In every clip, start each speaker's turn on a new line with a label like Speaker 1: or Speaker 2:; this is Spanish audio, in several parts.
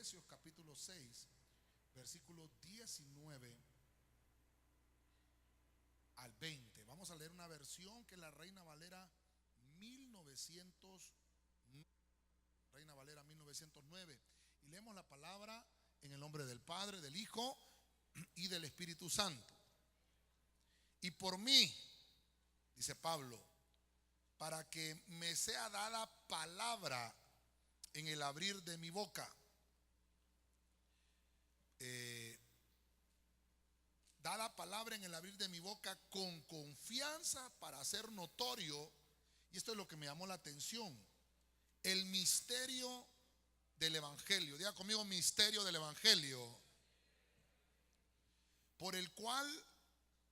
Speaker 1: Efesios capítulo 6, versículo 19 al 20. Vamos a leer una versión que es la Reina Valera 1900, Reina Valera 1909. Y leemos la palabra en el nombre del Padre, del Hijo y del Espíritu Santo. Y por mí, dice Pablo, para que me sea dada palabra en el abrir de mi boca. Dada palabra en el abrir de mi boca con confianza para hacer notorio, y esto es lo que me llamó la atención, el misterio del Evangelio. Diga conmigo, misterio del Evangelio, por el cual,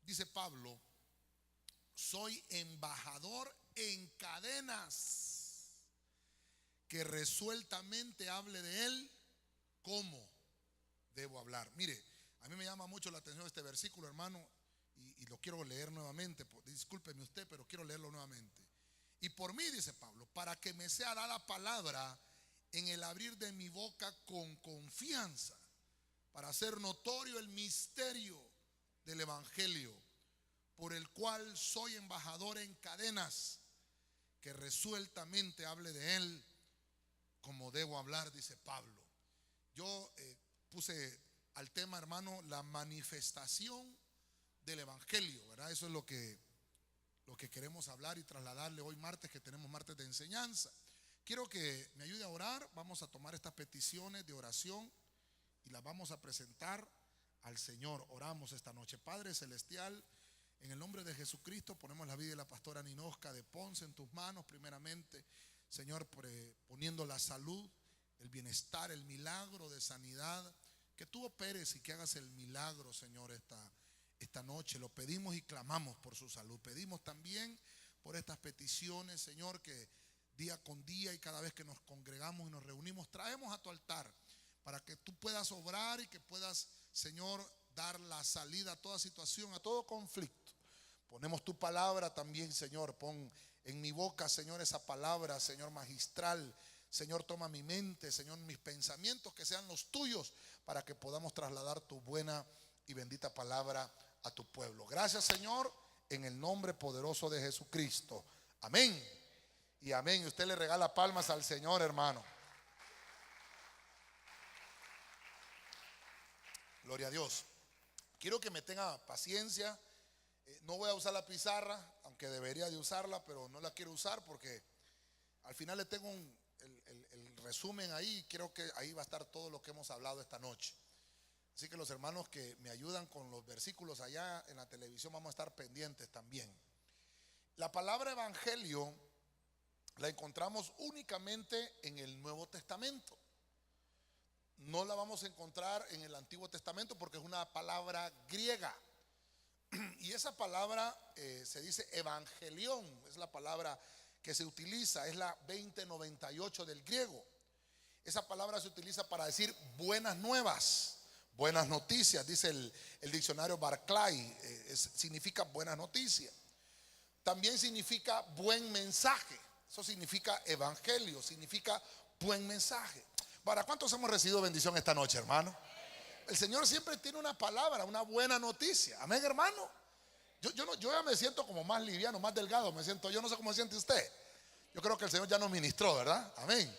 Speaker 1: dice Pablo, soy embajador en cadenas, que resueltamente hable de él como debo hablar. Mire, a mí me llama mucho la atención este versículo, hermano, y lo quiero leer nuevamente. Discúlpeme usted, pero quiero leerlo nuevamente. Y por mí, dice Pablo, para que me sea dada palabra en el abrir de mi boca con confianza, para hacer notorio el misterio del Evangelio, por el cual soy embajador en cadenas, que resueltamente hable de él como debo hablar, dice Pablo. Yo puse al tema, hermano, la manifestación del Evangelio, ¿verdad? Eso es lo que queremos hablar y trasladarle hoy martes, que tenemos martes de enseñanza. Quiero que me ayude a orar. Vamos a tomar estas peticiones de oración y las vamos a presentar al Señor. Oramos esta noche. Padre celestial, en el nombre de Jesucristo ponemos la vida de la pastora Ninosca de Ponce en tus manos primeramente, Señor, poniendo la salud, el bienestar, el milagro de sanidad, que tú operes y que hagas el milagro, Señor, esta noche. Lo pedimos y clamamos por su salud. Pedimos también por estas peticiones, Señor, que día con día y cada vez que nos congregamos y nos reunimos, traemos a tu altar para que tú puedas obrar y que puedas, Señor, dar la salida a toda situación, a todo conflicto. Ponemos tu palabra también, Señor. Pon en mi boca, Señor, esa palabra, Señor, magistral. Señor, toma mi mente, Señor, mis pensamientos, que sean los tuyos, para que podamos trasladar tu buena y bendita palabra a tu pueblo. Gracias, Señor, en el nombre poderoso de Jesucristo. Amén y amén. Y usted le regala palmas al Señor, hermano. Gloria a Dios. Quiero que me tenga paciencia. No voy a usar la pizarra, aunque debería de usarla, pero no la quiero usar porque al final le tengo el resumen ahí. Creo que ahí va a estar todo lo que hemos hablado esta noche. Así que los hermanos que me ayudan con los versículos allá en la televisión, vamos a estar pendientes también. La palabra evangelio la encontramos únicamente en el Nuevo Testamento. No la vamos a encontrar en el Antiguo Testamento porque es una palabra griega. Y esa palabra se dice evangelión, es la palabra que se utiliza, es la 2098 del griego. Esa palabra se utiliza para decir buenas nuevas, buenas noticias, dice el diccionario Barclay, significa buenas noticias. También significa buen mensaje, eso significa evangelio, significa buen mensaje. ¿Para cuántos hemos recibido bendición esta noche, hermano? El Señor siempre tiene una palabra, una buena noticia. Amén, hermano. Yo ya me siento como más liviano, más delgado. Me siento, yo no sé cómo se siente usted. Yo creo que el Señor ya nos ministró, ¿verdad? Amén.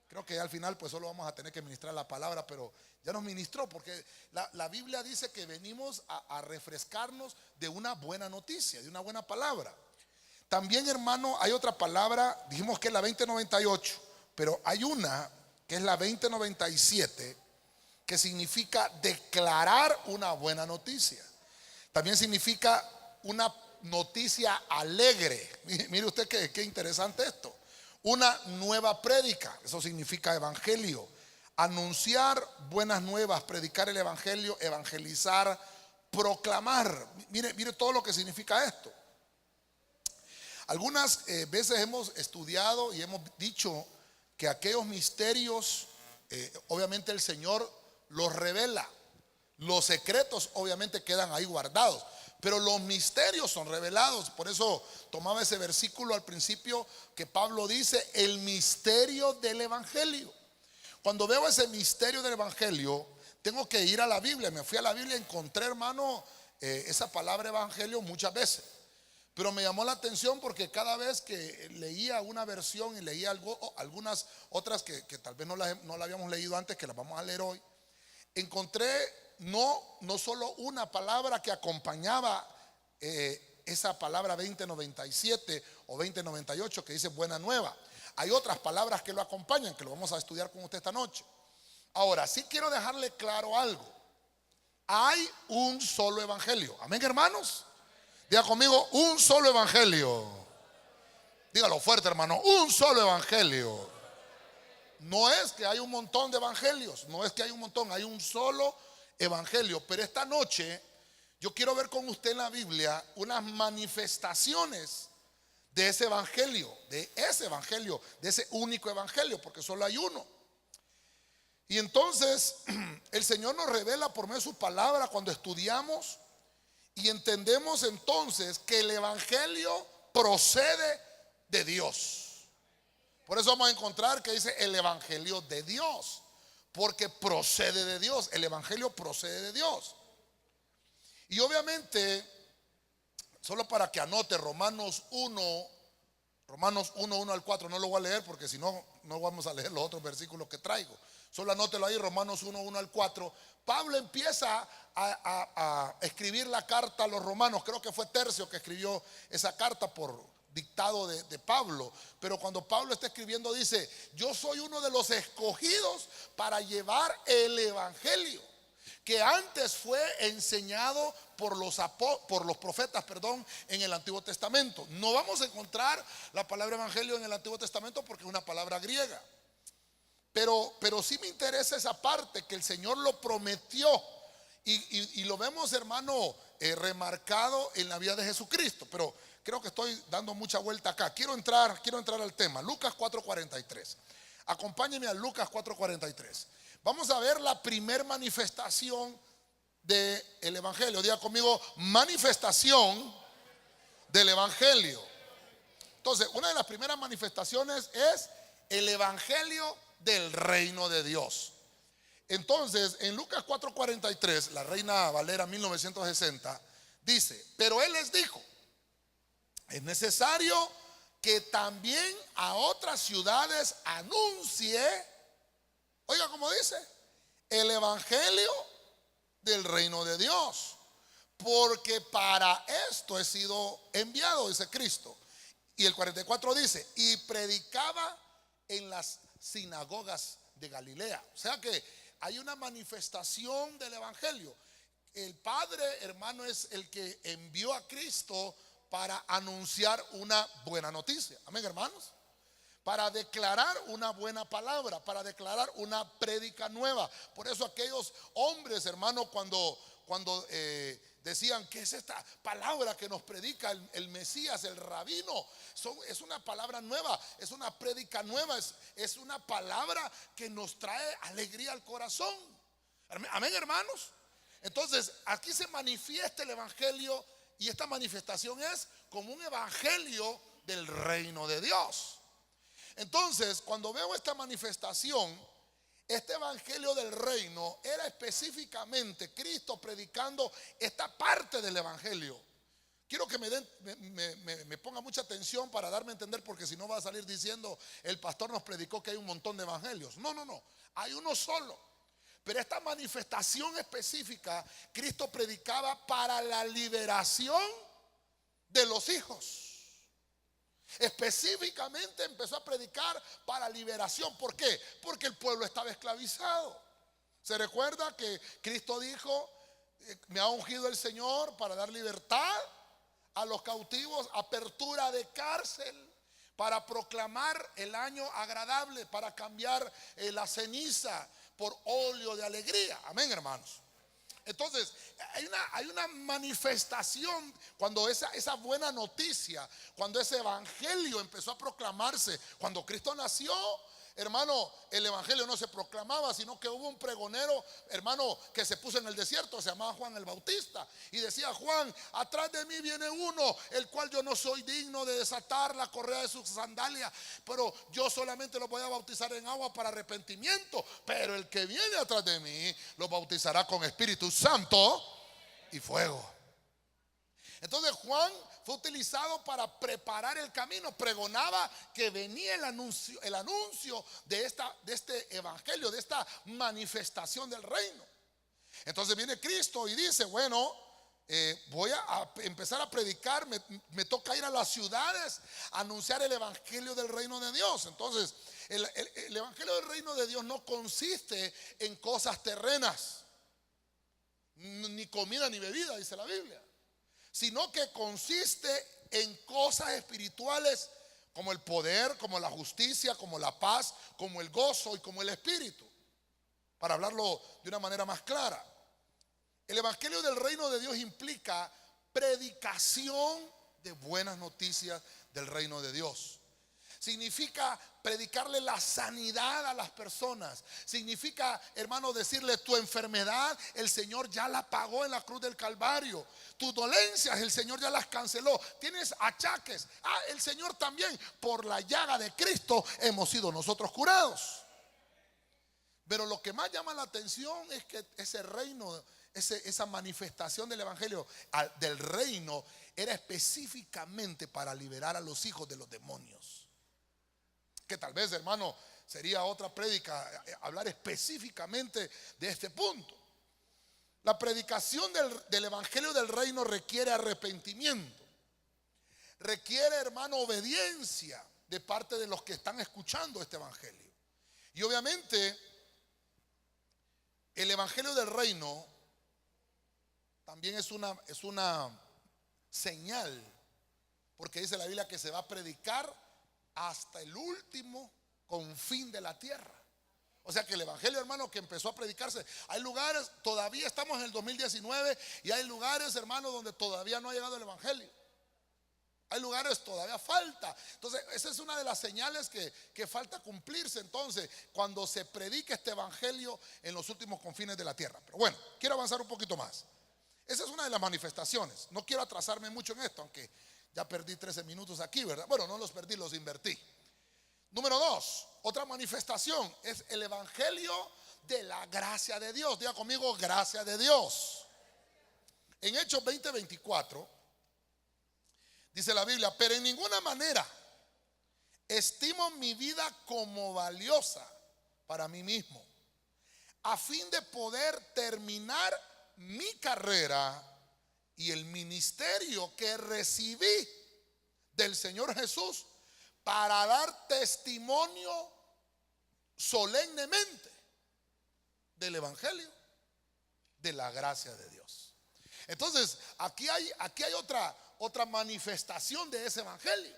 Speaker 1: Creo que al final pues solo vamos a tener que ministrar la palabra, pero ya nos ministró, porque la Biblia dice que venimos a refrescarnos de una buena noticia, de una buena palabra. También, hermano, hay otra palabra, dijimos que es la 2098, pero hay una que es la 2097, que significa declarar una buena noticia. También significa una noticia alegre. Mire usted qué interesante esto. Una nueva prédica, eso significa evangelio. Anunciar buenas nuevas, predicar el evangelio, evangelizar, proclamar. Mire todo lo que significa esto. Algunas veces hemos estudiado y hemos dicho que aquellos misterios, obviamente el Señor los revela. Los secretos obviamente quedan ahí guardados, pero los misterios son revelados. Por eso tomaba ese versículo al principio que Pablo dice, el misterio del evangelio. cuando veo ese misterio del evangelio, tengo que ir a la Biblia. Me fui a la Biblia y encontré, hermano, esa palabra evangelio muchas veces. Pero me llamó la atención porque cada vez que leía una versión y leía algunas otras que tal vez no la habíamos leído antes, que las vamos a leer hoy, encontré no solo una palabra que acompañaba esa palabra 2097 o 2098 que dice buena nueva. Hay otras palabras que lo acompañan, que lo vamos a estudiar con usted esta noche. Ahora, sí quiero dejarle claro algo. Hay un solo evangelio. Amén, hermanos. Diga conmigo, un solo evangelio. Dígalo fuerte, hermano, un solo evangelio. No es que hay un montón de evangelios, no es que hay un montón, hay un solo evangelio. Pero esta noche yo quiero ver con usted en la Biblia unas manifestaciones de ese evangelio, de ese único evangelio, porque solo hay uno. Y entonces el Señor nos revela por medio de su palabra cuando estudiamos y entendemos entonces que el evangelio procede de Dios. Por eso vamos a encontrar que dice el evangelio de Dios, porque procede de Dios. El evangelio procede de Dios. Y obviamente, solo para que anote Romanos 1, 1 al 4, no lo voy a leer porque si no, no vamos a leer los otros versículos que traigo. Solo anótelo ahí, Romanos 1 al 4. Pablo empieza a escribir la carta a los romanos. Creo que fue Tercio que escribió esa carta por dictado de Pablo. Pero cuando Pablo está escribiendo dice: yo soy uno de los escogidos para llevar el evangelio que antes fue enseñado por los profetas, en el Antiguo Testamento. No vamos a encontrar la palabra evangelio en el Antiguo Testamento porque es una palabra griega. Pero sí me interesa esa parte, que el Señor lo prometió. Y lo vemos, hermano, remarcado en la vida de Jesucristo. Pero creo que estoy dando mucha vuelta acá. Quiero entrar al tema. Lucas 4:43. Acompáñenme a Lucas 4:43. Vamos a ver la primer manifestación del evangelio. Diga conmigo, manifestación del evangelio. Entonces, una de las primeras manifestaciones es el evangelio del reino de Dios. Entonces, en Lucas 4:43, la Reina Valera 1960 dice: pero él les dijo, es necesario que también a otras ciudades anuncie, oiga como dice, el evangelio del reino de Dios, porque para esto he sido enviado, dice Cristo. Y el 44 dice: y predicaba en las sinagogas de Galilea. O sea que hay una manifestación del evangelio. El Padre, hermano, es el que envió a Cristo para anunciar una buena noticia. Amén, hermanos. Para declarar una buena palabra, para declarar una prédica nueva. Por eso aquellos hombres, hermano, cuando decían: ¿qué es esta palabra que nos predica el Mesías, el rabino? Es una palabra nueva, es una prédica nueva, es una palabra que nos trae alegría al corazón. Amén, hermanos. Entonces aquí se manifiesta el evangelio, y esta manifestación es como un evangelio del reino de Dios. Entonces, cuando veo esta manifestación, este evangelio del reino era específicamente Cristo predicando esta parte del evangelio. Quiero que me ponga mucha atención para darme a entender, porque si no va a salir diciendo: el pastor nos predicó que hay un montón de evangelios. No, hay uno solo. Pero esta manifestación específica, Cristo predicaba para la liberación de los hijos. Específicamente empezó a predicar para liberación. ¿Por qué? Porque el pueblo estaba esclavizado. ¿Se recuerda que Cristo dijo: me ha ungido el Señor para dar libertad a los cautivos, apertura de cárcel, para proclamar el año agradable, para cambiar la ceniza por óleo de alegría? Amén, hermanos. Entonces hay una manifestación cuando esa buena noticia, cuando ese evangelio empezó a proclamarse. Cuando Cristo nació, hermano, el evangelio no se proclamaba, sino que hubo un pregonero, hermano, que se puso en el desierto, se llamaba Juan el Bautista, y decía: Juan, atrás de mí viene uno, el cual yo no soy digno de desatar la correa de sus sandalias, pero yo solamente lo voy a bautizar en agua para arrepentimiento, pero el que viene atrás de mí lo bautizará con Espíritu Santo y fuego. Entonces Juan fue utilizado para preparar el camino, pregonaba que venía el anuncio de este evangelio, de esta manifestación del reino. Entonces viene Cristo y dice: bueno, voy a empezar a predicar, me toca ir a las ciudades a anunciar el evangelio del reino de Dios. Entonces el evangelio del reino de Dios no consiste en cosas terrenas, ni comida ni bebida, dice la Biblia, sino que consiste en cosas espirituales, como el poder, como la justicia, como la paz, como el gozo y como el espíritu. Para hablarlo de una manera más clara, el evangelio del reino de Dios implica predicación de buenas noticias del reino de Dios. Significa predicarle la sanidad a las personas. Significa, hermano, decirle: tu enfermedad el Señor ya la pagó en la cruz del Calvario. Tus dolencias el Señor ya las canceló. Tienes achaques, el Señor también, por la llaga de Cristo hemos sido nosotros curados. Pero lo que más llama la atención es que ese reino, esa manifestación del evangelio del reino, era específicamente para liberar a los hijos de los demonios. Que tal vez, hermano, sería otra prédica hablar específicamente de este punto. La predicación del evangelio del reino requiere arrepentimiento, requiere, hermano, obediencia de parte de los que están escuchando este evangelio. Y obviamente el evangelio del reino también es una señal, porque dice la Biblia que se va a predicar hasta el último confín de la tierra. O sea que el evangelio, hermano, que empezó a predicarse, hay lugares, todavía estamos en el 2019, y hay lugares, hermano, donde todavía no ha llegado el evangelio. Hay lugares todavía falta. Entonces esa es una de las señales que falta cumplirse, entonces, cuando se predica este evangelio en los últimos confines de la tierra. Pero bueno, quiero avanzar un poquito más. Esa es una de las manifestaciones. No quiero atrasarme mucho en esto, aunque ya perdí 13 minutos aquí, ¿verdad? Bueno, no los perdí, los invertí. Número 2, otra manifestación es el evangelio de la gracia de Dios. Diga conmigo: gracia de Dios. En Hechos 20:24 dice la Biblia: pero en ninguna manera estimo mi vida como valiosa para mí mismo, a fin de poder terminar mi carrera y el ministerio que recibí del Señor Jesús, para dar testimonio solemnemente del evangelio de la gracia de Dios. Entonces aquí hay otra manifestación de ese evangelio.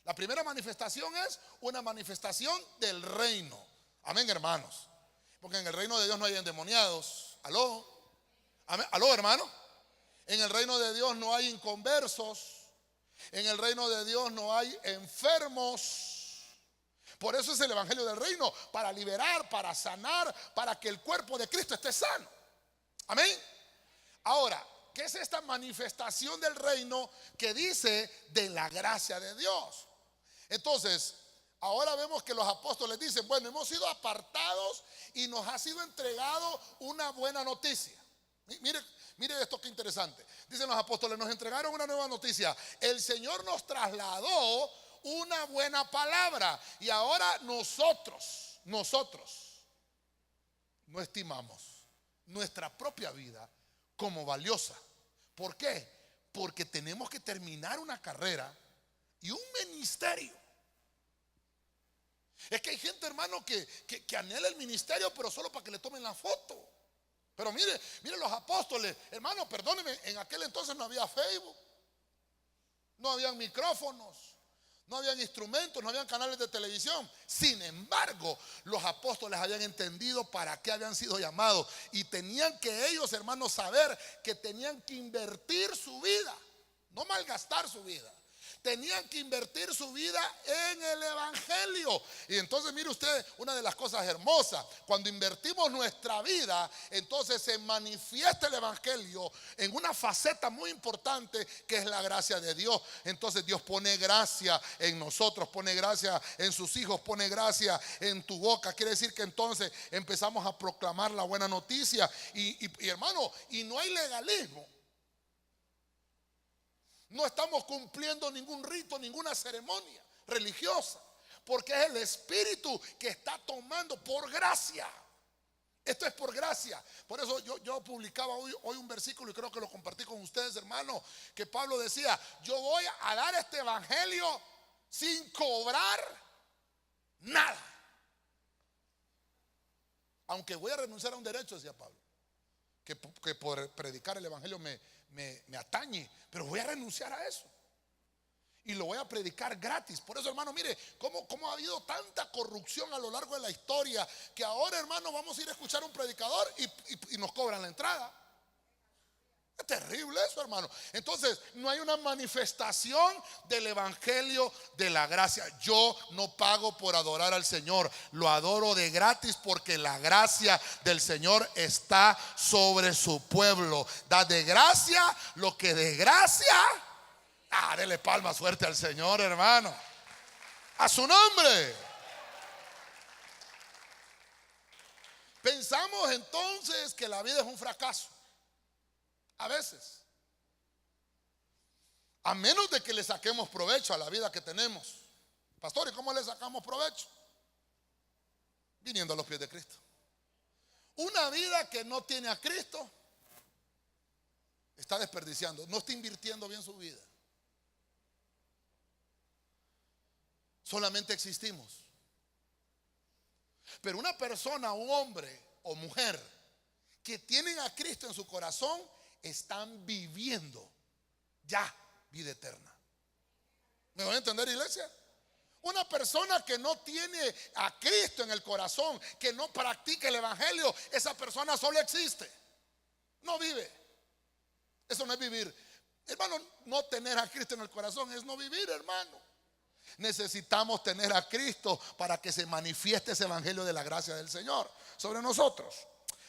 Speaker 1: La primera manifestación es una manifestación del reino. Amén, hermanos. Porque en el reino de Dios no hay endemoniados. Aló. Amén. Aló, hermano. En el reino de Dios no hay inconversos. En el reino de Dios no hay enfermos. Por eso es el evangelio del reino, para liberar, para sanar, para que el cuerpo de Cristo esté sano. Amén. Ahora, ¿qué es esta manifestación del reino que dice de la gracia de Dios? Entonces, ahora vemos que los apóstoles dicen: bueno, hemos sido apartados y nos ha sido entregado una buena noticia. Mire esto, qué interesante. Dicen los apóstoles: nos entregaron una nueva noticia. El Señor nos trasladó una buena palabra, y ahora nosotros no estimamos nuestra propia vida como valiosa. ¿Por qué? Porque tenemos que terminar una carrera y un ministerio. Es que hay gente, hermano, que anhela el ministerio, pero solo para que le tomen la foto. Pero mire los apóstoles, hermano, perdóneme, en aquel entonces no había Facebook, no habían micrófonos, no habían instrumentos, no habían canales de televisión. Sin embargo, los apóstoles habían entendido para qué habían sido llamados, y tenían que ellos, hermanos, saber que tenían que invertir su vida, no malgastar su vida. tenían que invertir su vida en el evangelio. Y entonces mire usted, una de las cosas hermosas, cuando invertimos nuestra vida, entonces se manifiesta el evangelio en una faceta muy importante, que es la gracia de Dios. Entonces Dios pone gracia en nosotros, pone gracia en sus hijos, pone gracia en tu boca. Quiere decir que entonces empezamos a proclamar la buena noticia. Y hermano, y no hay legalismo. No estamos cumpliendo ningún rito, ninguna ceremonia religiosa, porque es el Espíritu que está tomando por gracia. Esto es por gracia. Por eso yo publicaba hoy un versículo, y creo que lo compartí con ustedes, hermano, que Pablo decía: yo voy a dar este evangelio sin cobrar nada, aunque voy a renunciar a un derecho, decía Pablo, que por predicar el evangelio me atañe, pero voy a renunciar a eso y lo voy a predicar gratis. Por eso, hermano, mire cómo ha habido tanta corrupción a lo largo de la historia, que ahora, hermano, vamos a ir a escuchar a un predicador y nos cobran la entrada. Es terrible eso, hermano. Entonces no hay una manifestación del evangelio de la gracia. Yo no pago por adorar al Señor, lo adoro de gratis, porque la gracia del Señor está sobre su pueblo. Da de gracia lo que de gracia. Dele palmas fuerte al Señor, hermano, a su nombre. Pensamos entonces que la vida es un fracaso. A veces, a menos de que le saquemos provecho a la vida que tenemos. Pastor, ¿y cómo le sacamos provecho? Viniendo a los pies de Cristo. Una vida que no tiene a Cristo está desperdiciando, no está invirtiendo bien su vida. Solamente existimos. Pero una persona, un hombre o mujer que tienen a Cristo en su corazón, están viviendo ya vida eterna. ¿Me van a entender, iglesia? Una persona que no tiene a Cristo en el corazón, que no practica el evangelio, esa persona solo existe, no vive. Eso no es vivir, hermano. No tener a Cristo en el corazón es no vivir, hermano. Necesitamos tener a Cristo para que se manifieste ese evangelio de la gracia del Señor sobre nosotros.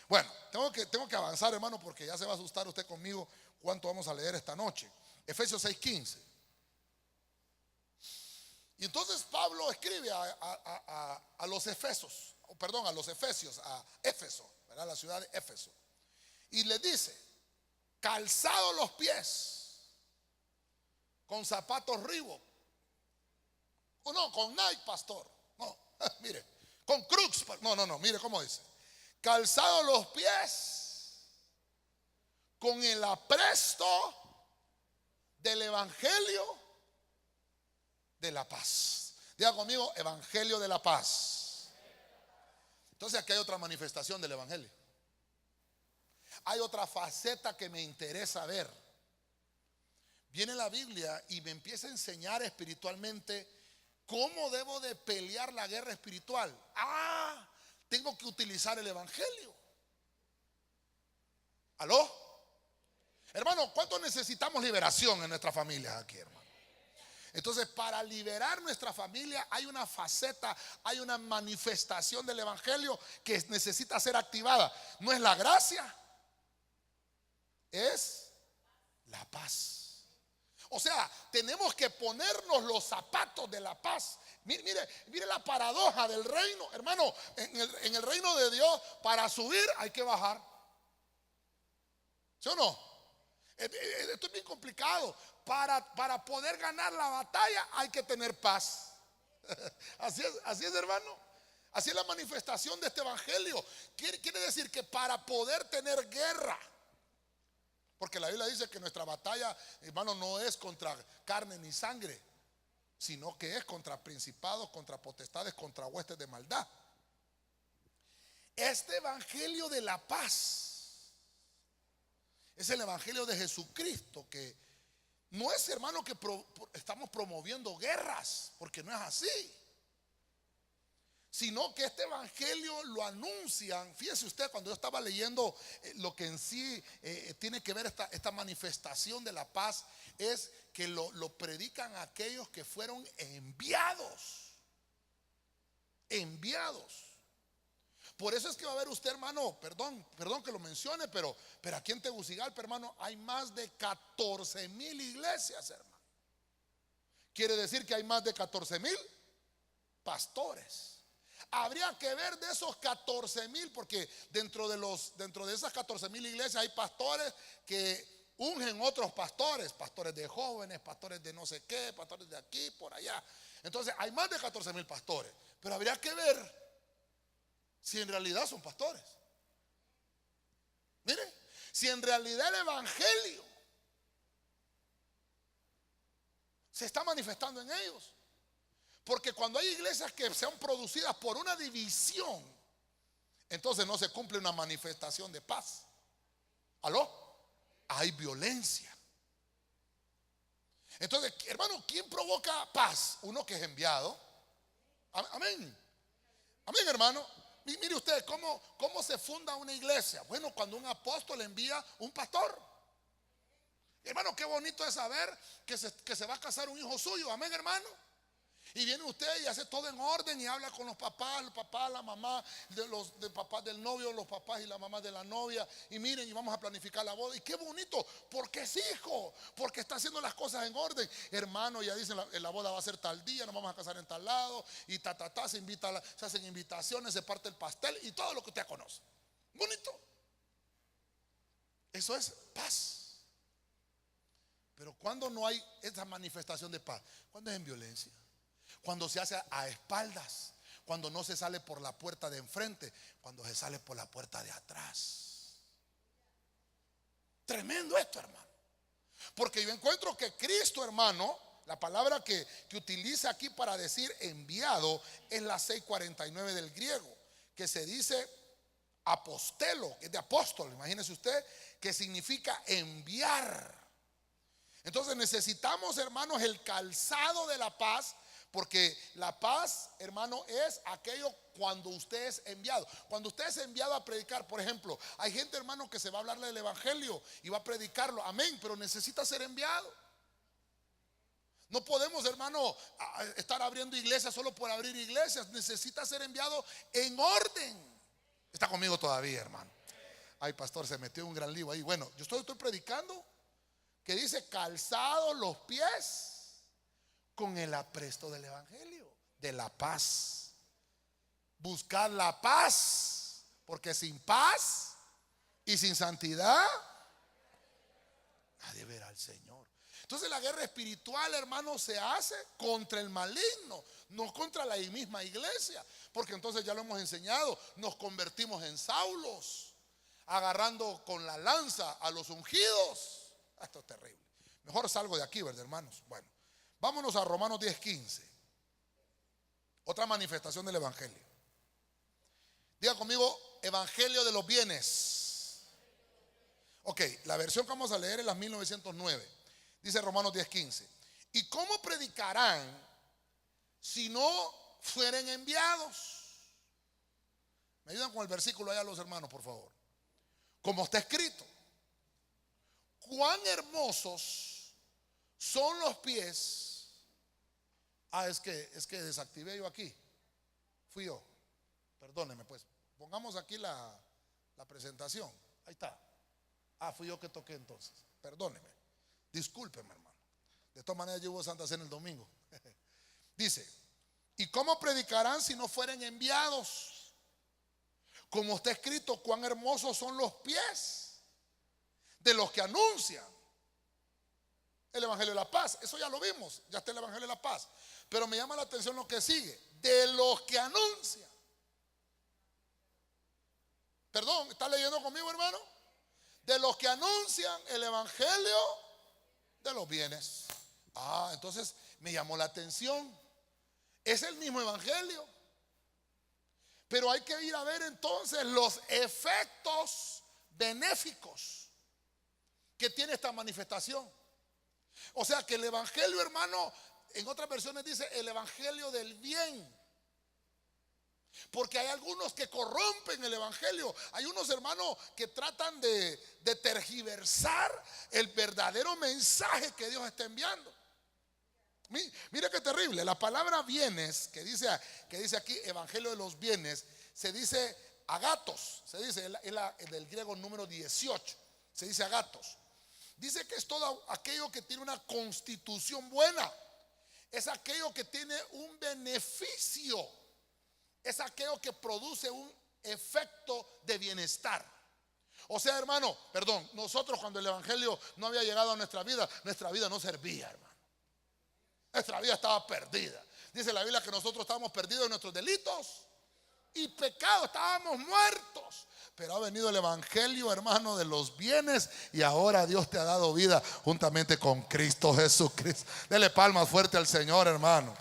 Speaker 1: Bueno, tengo que avanzar, hermano, porque ya se va a asustar usted conmigo cuánto vamos a leer esta noche. Efesios 6:15. Y entonces Pablo escribe a los Efesos, perdón, a los Efesios, a Éfeso, ¿verdad? La ciudad de Éfeso. Y les dice: calzados los pies con zapatos Reebok. O no, con Nike, pastor. No, mire, con Crux. No, mire cómo dice: calzados los pies con el apresto del evangelio de la paz. Diga conmigo: evangelio de la paz. Entonces aquí hay otra manifestación del evangelio. Hay otra faceta que me interesa ver. Viene la Biblia y me empieza a enseñar espiritualmente cómo debo de pelear la guerra espiritual. Tengo que utilizar el evangelio. ¿Aló? Hermano, ¿cuánto necesitamos liberación en nuestra familia aquí, hermano? Entonces, para liberar nuestra familia hay una faceta, hay una manifestación del evangelio que necesita ser activada. No es la gracia, es la paz. O sea, tenemos que ponernos los zapatos de la paz. Mire la paradoja del reino, hermano. En el reino de Dios, para subir hay que bajar. ¿Sí o no? Esto es bien complicado. Para poder ganar la batalla hay que tener paz. Así es, hermano. Así es la manifestación de este evangelio. Quiere decir que para poder tener guerra, porque la Biblia dice que nuestra batalla, hermano, no es contra carne ni sangre, sino que es contra principados, contra potestades, contra huestes de maldad. Este evangelio de la paz es el evangelio de Jesucristo, que no es, hermano, que estamos promoviendo guerras, porque no es así, sino que este evangelio lo anuncian. Fíjese usted, cuando yo estaba leyendo lo que en sí tiene que ver esta manifestación de la paz, es que lo predican aquellos que fueron enviados. Enviados. Por eso es que va a ver usted, hermano, perdón que lo mencione, pero aquí en Tegucigalpa, hermano, hay más de 14,000 iglesias, hermano. Quiere decir que hay más de 14,000 pastores. Habría que ver de esos 14,000, porque dentro de esas 14,000 iglesias hay pastores que ungen otros pastores, pastores de jóvenes, pastores de no sé qué, pastores de aquí, por allá. Entonces hay más de 14,000 pastores, pero habría que ver si en realidad son pastores. Mire, si en realidad el evangelio se está manifestando en ellos. Porque cuando hay iglesias que sean producidas por una división, entonces no se cumple una manifestación de paz. ¿Aló? Hay violencia. Entonces, hermano, ¿quién provoca paz? Uno que es enviado. Amén. Amén, hermano. Mire usted cómo se funda una iglesia. Bueno, cuando un apóstol envía un pastor. Hermano, qué bonito es saber que se va a casar un hijo suyo. Amén, hermano. Y viene usted y hace todo en orden y habla con los papás, la mamá, del papá del novio, los papás y la mamá de la novia. Y miren, y vamos a planificar la boda. Y qué bonito, porque es hijo, porque está haciendo las cosas en orden. Hermano, ya dicen, la boda va a ser tal día, nos vamos a casar en tal lado. Y se hacen invitaciones, se parte el pastel y todo lo que usted conoce. Bonito. Eso es paz. Pero cuando no hay esa manifestación de paz, cuando es en violencia, cuando se hace a espaldas, cuando no se sale por la puerta de enfrente, cuando se sale por la puerta de atrás. Tremendo esto, hermano. Porque yo encuentro que Cristo, hermano, la palabra que utiliza aquí para decir enviado es la 649 del griego, que se dice apostelo, que es de apóstol, imagínese usted, que significa enviar. Entonces necesitamos, hermanos, el calzado de la paz. Porque la paz, hermano, es aquello cuando usted es enviado. Cuando usted es enviado a predicar, por ejemplo, hay gente, hermano, que se va a hablarle del evangelio y va a predicarlo, amén, pero necesita ser enviado. No podemos, hermano, estar abriendo iglesias solo por abrir iglesias. Necesita ser enviado en orden. Está conmigo todavía, hermano. Ay, pastor, se metió un gran lío ahí. Bueno, yo estoy predicando que dice calzados los pies con el apresto del evangelio, de la paz. Buscar la paz, porque sin paz y sin santidad nadie verá al Señor. Entonces la guerra espiritual, hermano, se hace contra el maligno, no contra la misma iglesia. Porque entonces ya lo hemos enseñado, nos convertimos en Saulos, agarrando con la lanza a los ungidos. Esto es terrible. Mejor salgo de aquí, ¿verdad, hermanos? Bueno, vámonos a Romanos 10:15. Otra manifestación del evangelio. Diga conmigo, evangelio de los bienes. Ok, la versión que vamos a leer es la 1909. Dice Romanos 10:15. ¿Y cómo predicarán si no fueren enviados? ¿Me ayudan con el versículo allá los hermanos, por favor? Como está escrito: cuán hermosos son los pies. Es que desactivé yo aquí. Fui yo. Perdóneme pues. Pongamos aquí la presentación. Ahí está. Fui yo que toqué entonces. Perdóneme. Discúlpeme, hermano. De todas maneras yo hubo Santa Cena el domingo. Dice: ¿y cómo predicarán si no fueren enviados? Como está escrito, cuán hermosos son los pies de los que anuncian el evangelio de la paz. Eso ya lo vimos, ya está el evangelio de la paz. Pero me llama la atención lo que sigue: de los que anuncian. Perdón, ¿está leyendo conmigo, hermano? De los que anuncian el evangelio de los bienes. Entonces me llamó la atención. Es el mismo evangelio, pero hay que ir a ver entonces los efectos benéficos que tiene esta manifestación. O sea que el evangelio, hermano, en otras versiones dice el evangelio del bien. Porque hay algunos que corrompen el evangelio. Hay unos hermanos que tratan de tergiversar el verdadero mensaje que Dios está enviando. Mira qué terrible. La palabra bienes, que dice aquí evangelio de los bienes, se dice agatos. Se dice, es del griego número 18. Se dice agatos. Dice que es todo aquello que tiene una constitución buena. Es aquello que tiene un beneficio. Es aquello que produce un efecto de bienestar. O sea, hermano, perdón, nosotros cuando el evangelio no había llegado a nuestra vida no servía, hermano. Nuestra vida estaba perdida. Dice la Biblia que nosotros estábamos perdidos en nuestros delitos y pecados, estábamos muertos. Pero ha venido el evangelio, hermano, de los bienes, y ahora Dios te ha dado vida juntamente con Cristo Jesucristo. Dele palmas fuerte al Señor, hermano.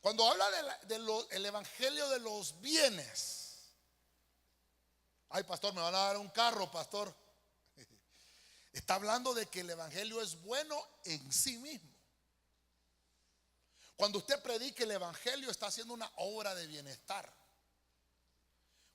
Speaker 1: Cuando habla del evangelio de los bienes, ay, pastor, me van a dar un carro, pastor. Está hablando de que el evangelio es bueno en sí mismo. Cuando usted predica el evangelio, está haciendo una obra de bienestar.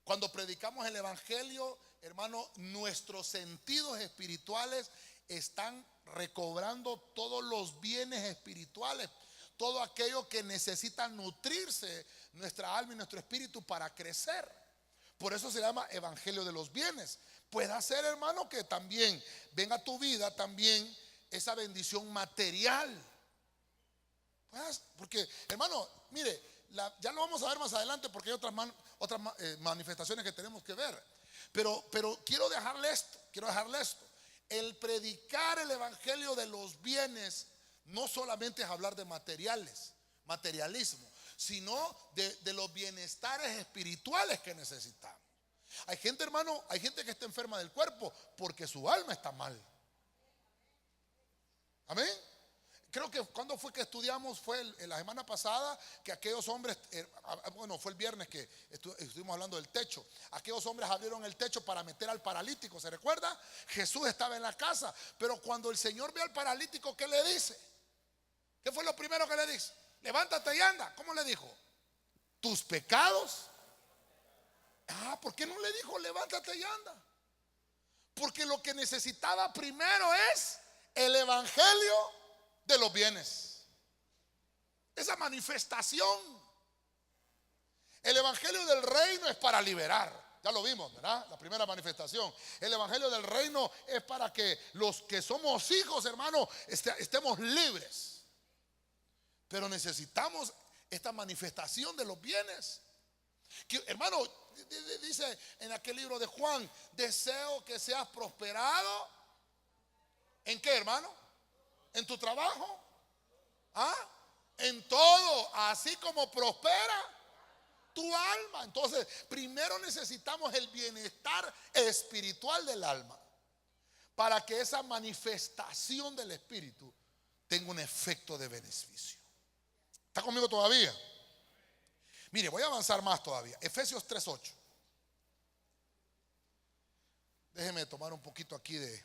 Speaker 1: Cuando predicamos el evangelio, hermano, nuestros sentidos espirituales están recobrando todos los bienes espirituales, todo aquello que necesita nutrirse nuestra alma y nuestro espíritu para crecer. Por eso se llama evangelio de los bienes. Puede ser, hermano, que también venga a tu vida también esa bendición material. Porque, hermano, mire, ya lo vamos a ver más adelante, porque hay otras manifestaciones que tenemos que ver. Pero quiero dejarle esto. El predicar el evangelio de los bienes no solamente es hablar de materialismo, sino de los bienestares espirituales que necesitamos. Hay gente, hermano, que está enferma del cuerpo porque su alma está mal. Amén. Creo que cuando fue que estudiamos, fue la semana pasada, que aquellos hombres, bueno, fue el viernes que estuvimos hablando del techo. Aquellos hombres abrieron el techo para meter al paralítico, ¿se recuerda? Jesús estaba en la casa, pero cuando el Señor ve al paralítico, ¿qué le dice? ¿Qué fue lo primero que le dice? Levántate y anda. ¿Cómo le dijo? Tus pecados. ¿Por qué no le dijo levántate y anda? Porque lo que necesitaba primero es el evangelio de los bienes. Esa manifestación. El evangelio del reino es para liberar. Ya lo vimos, ¿verdad? La primera manifestación. El evangelio del reino es para que los que somos hijos, hermano, estemos libres. Pero necesitamos esta manifestación de los bienes. Que, hermano, dice en aquel libro de Juan: deseo que seas prosperado. ¿En qué, hermano? ¿En tu trabajo? En todo, así como prospera tu alma. Entonces, primero necesitamos el bienestar espiritual del alma, para que esa manifestación del espíritu tenga un efecto de beneficio. ¿Está conmigo todavía? Mire, voy a avanzar más todavía. Efesios 3:8. Déjeme tomar un poquito aquí de...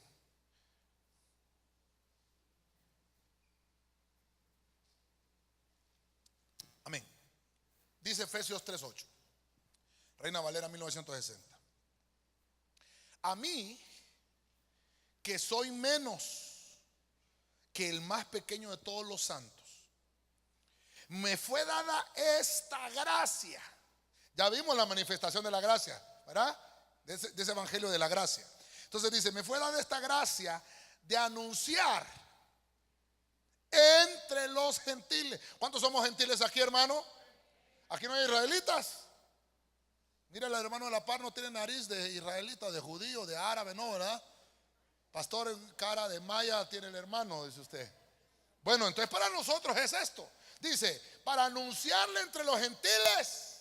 Speaker 1: Amén. Dice Efesios 3:8. Reina Valera 1960. A mí, que soy menos que el más pequeño de todos los santos, me fue dada esta gracia. Ya vimos la manifestación de la gracia, ¿verdad? De ese evangelio de la gracia. Entonces dice: me fue dada esta gracia de anunciar entre los gentiles. ¿Cuántos somos gentiles aquí, hermano? Aquí no hay israelitas. Mira, el hermano de la par no tiene nariz de israelita, de judío, de árabe, no, ¿verdad? Pastor, en cara de maya tiene el hermano, dice usted. Bueno, entonces para nosotros es esto. Dice: para anunciarle entre los gentiles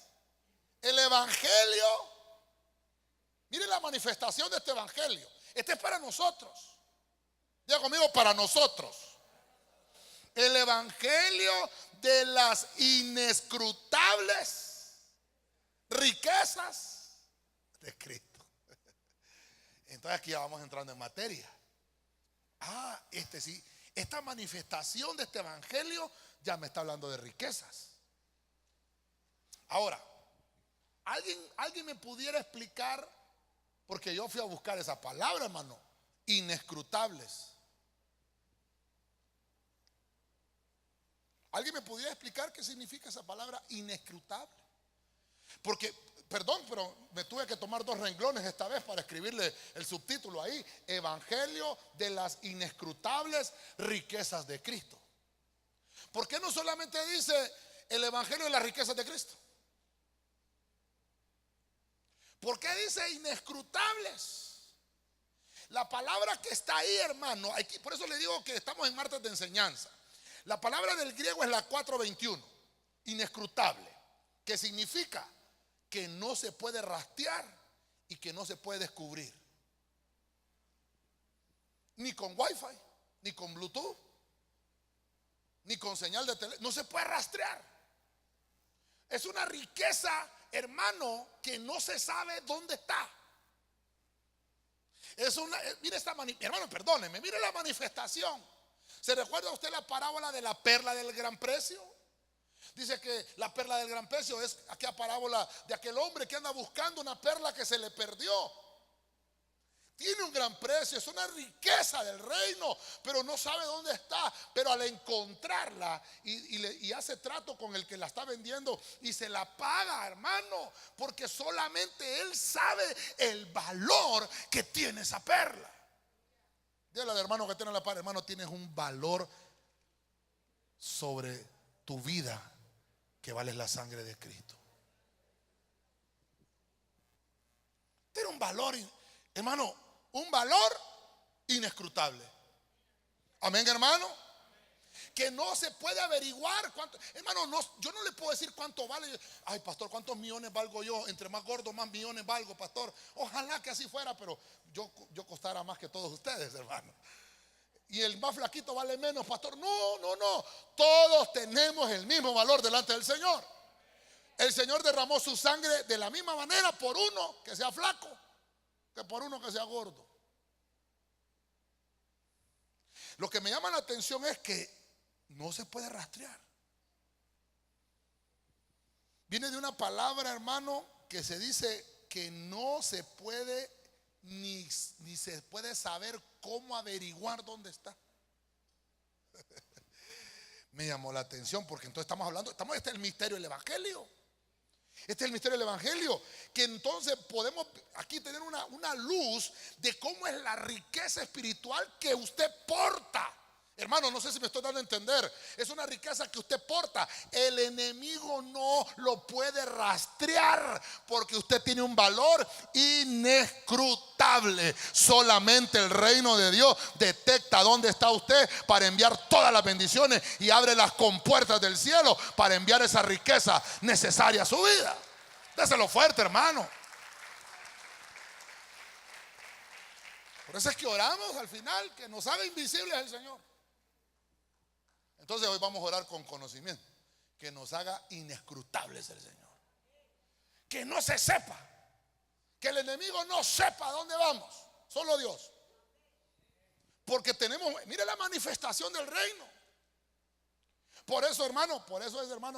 Speaker 1: el evangelio. Mire la manifestación de este evangelio. Este es para nosotros. Diga conmigo: para nosotros. El evangelio de las inescrutables riquezas de Cristo. Entonces aquí ya vamos entrando en materia. Este sí, esta manifestación de este evangelio ya me está hablando de riquezas. Ahora, alguien me pudiera explicar, porque yo fui a buscar esa palabra, hermano, inescrutables. ¿Alguien me pudiera explicar qué significa esa palabra inescrutable? Porque, perdón, pero me tuve que tomar 2 renglones esta vez para escribirle el subtítulo ahí: Evangelio de las inescrutables riquezas de Cristo. ¿Por qué no solamente dice el evangelio de las riquezas de Cristo? ¿Por qué dice inescrutables? La palabra que está ahí, hermano, aquí, por eso le digo que estamos en martes de enseñanza. La palabra del griego es la 421, inescrutable, que significa que no se puede rastrear y que no se puede descubrir. Ni con wifi, ni con bluetooth, ni con señal de teléfono, no se puede rastrear. Es una riqueza, hermano, que no se sabe dónde está. Es una, mire esta hermano, perdóneme, mire la manifestación. ¿Se recuerda usted la parábola de la perla del gran precio? Dice que la perla del gran precio es aquella parábola de aquel hombre que anda buscando una perla que se le perdió. Tiene un gran precio, es una riqueza del reino, pero no sabe dónde está. Pero al encontrarla y hace trato con el que la está vendiendo y se la paga, hermano, porque solamente él sabe el valor que tiene esa perla. Dile al hermano que tiene la par: hermano, tienes un valor sobre tu vida que vale la sangre de Cristo. Tiene un valor, hermano, un valor inescrutable. Amén, hermano. Que no se puede averiguar cuánto. Hermano, yo no le puedo decir cuánto vale. Ay, pastor, ¿cuántos millones valgo yo? Entre más gordo, más millones valgo, pastor. Ojalá que así fuera, pero yo costara más que todos ustedes, hermano. Y el más flaquito vale menos, pastor. No. Todos tenemos el mismo valor delante del Señor. El Señor derramó su sangre de la misma manera por uno que sea flaco que por uno que sea gordo. Lo que me llama la atención es que no se puede rastrear. Viene de una palabra, hermano, que se dice que no se puede ni se puede saber cómo averiguar dónde está. Me llamó la atención porque entonces este es el misterio del evangelio. Este es el misterio del evangelio, que entonces podemos aquí tener una luz de cómo es la riqueza espiritual que usted porta. Hermano, no sé si me estoy dando a entender. Es una riqueza que usted porta. El enemigo no lo puede rastrear porque usted tiene un valor inescrutable. Solamente el reino de Dios detecta dónde está usted para enviar todas las bendiciones y abre las compuertas del cielo para enviar esa riqueza necesaria a su vida. Déselo fuerte, hermano. Por eso es que oramos al final, que nos haga invisibles el Señor. Entonces hoy vamos a orar con conocimiento, que nos haga inescrutables el Señor. Que no se sepa, que el enemigo no sepa dónde vamos, solo Dios. Porque mire la manifestación del reino. Por eso, hermano,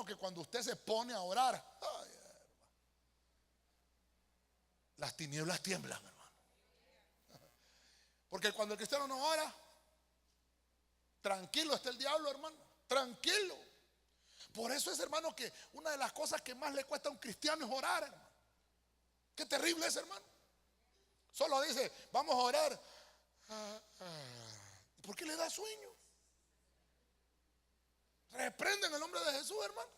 Speaker 1: que cuando usted se pone a orar, las tinieblas tiemblan, hermano. Porque cuando el cristiano no ora, tranquilo está el diablo, hermano. Tranquilo. Por eso es, hermano, que una de las cosas que más le cuesta a un cristiano es orar, hermano. Qué terrible es, hermano. Solo dice, vamos a orar. ¿Por qué le da sueño? Reprende en el nombre de Jesús, hermano.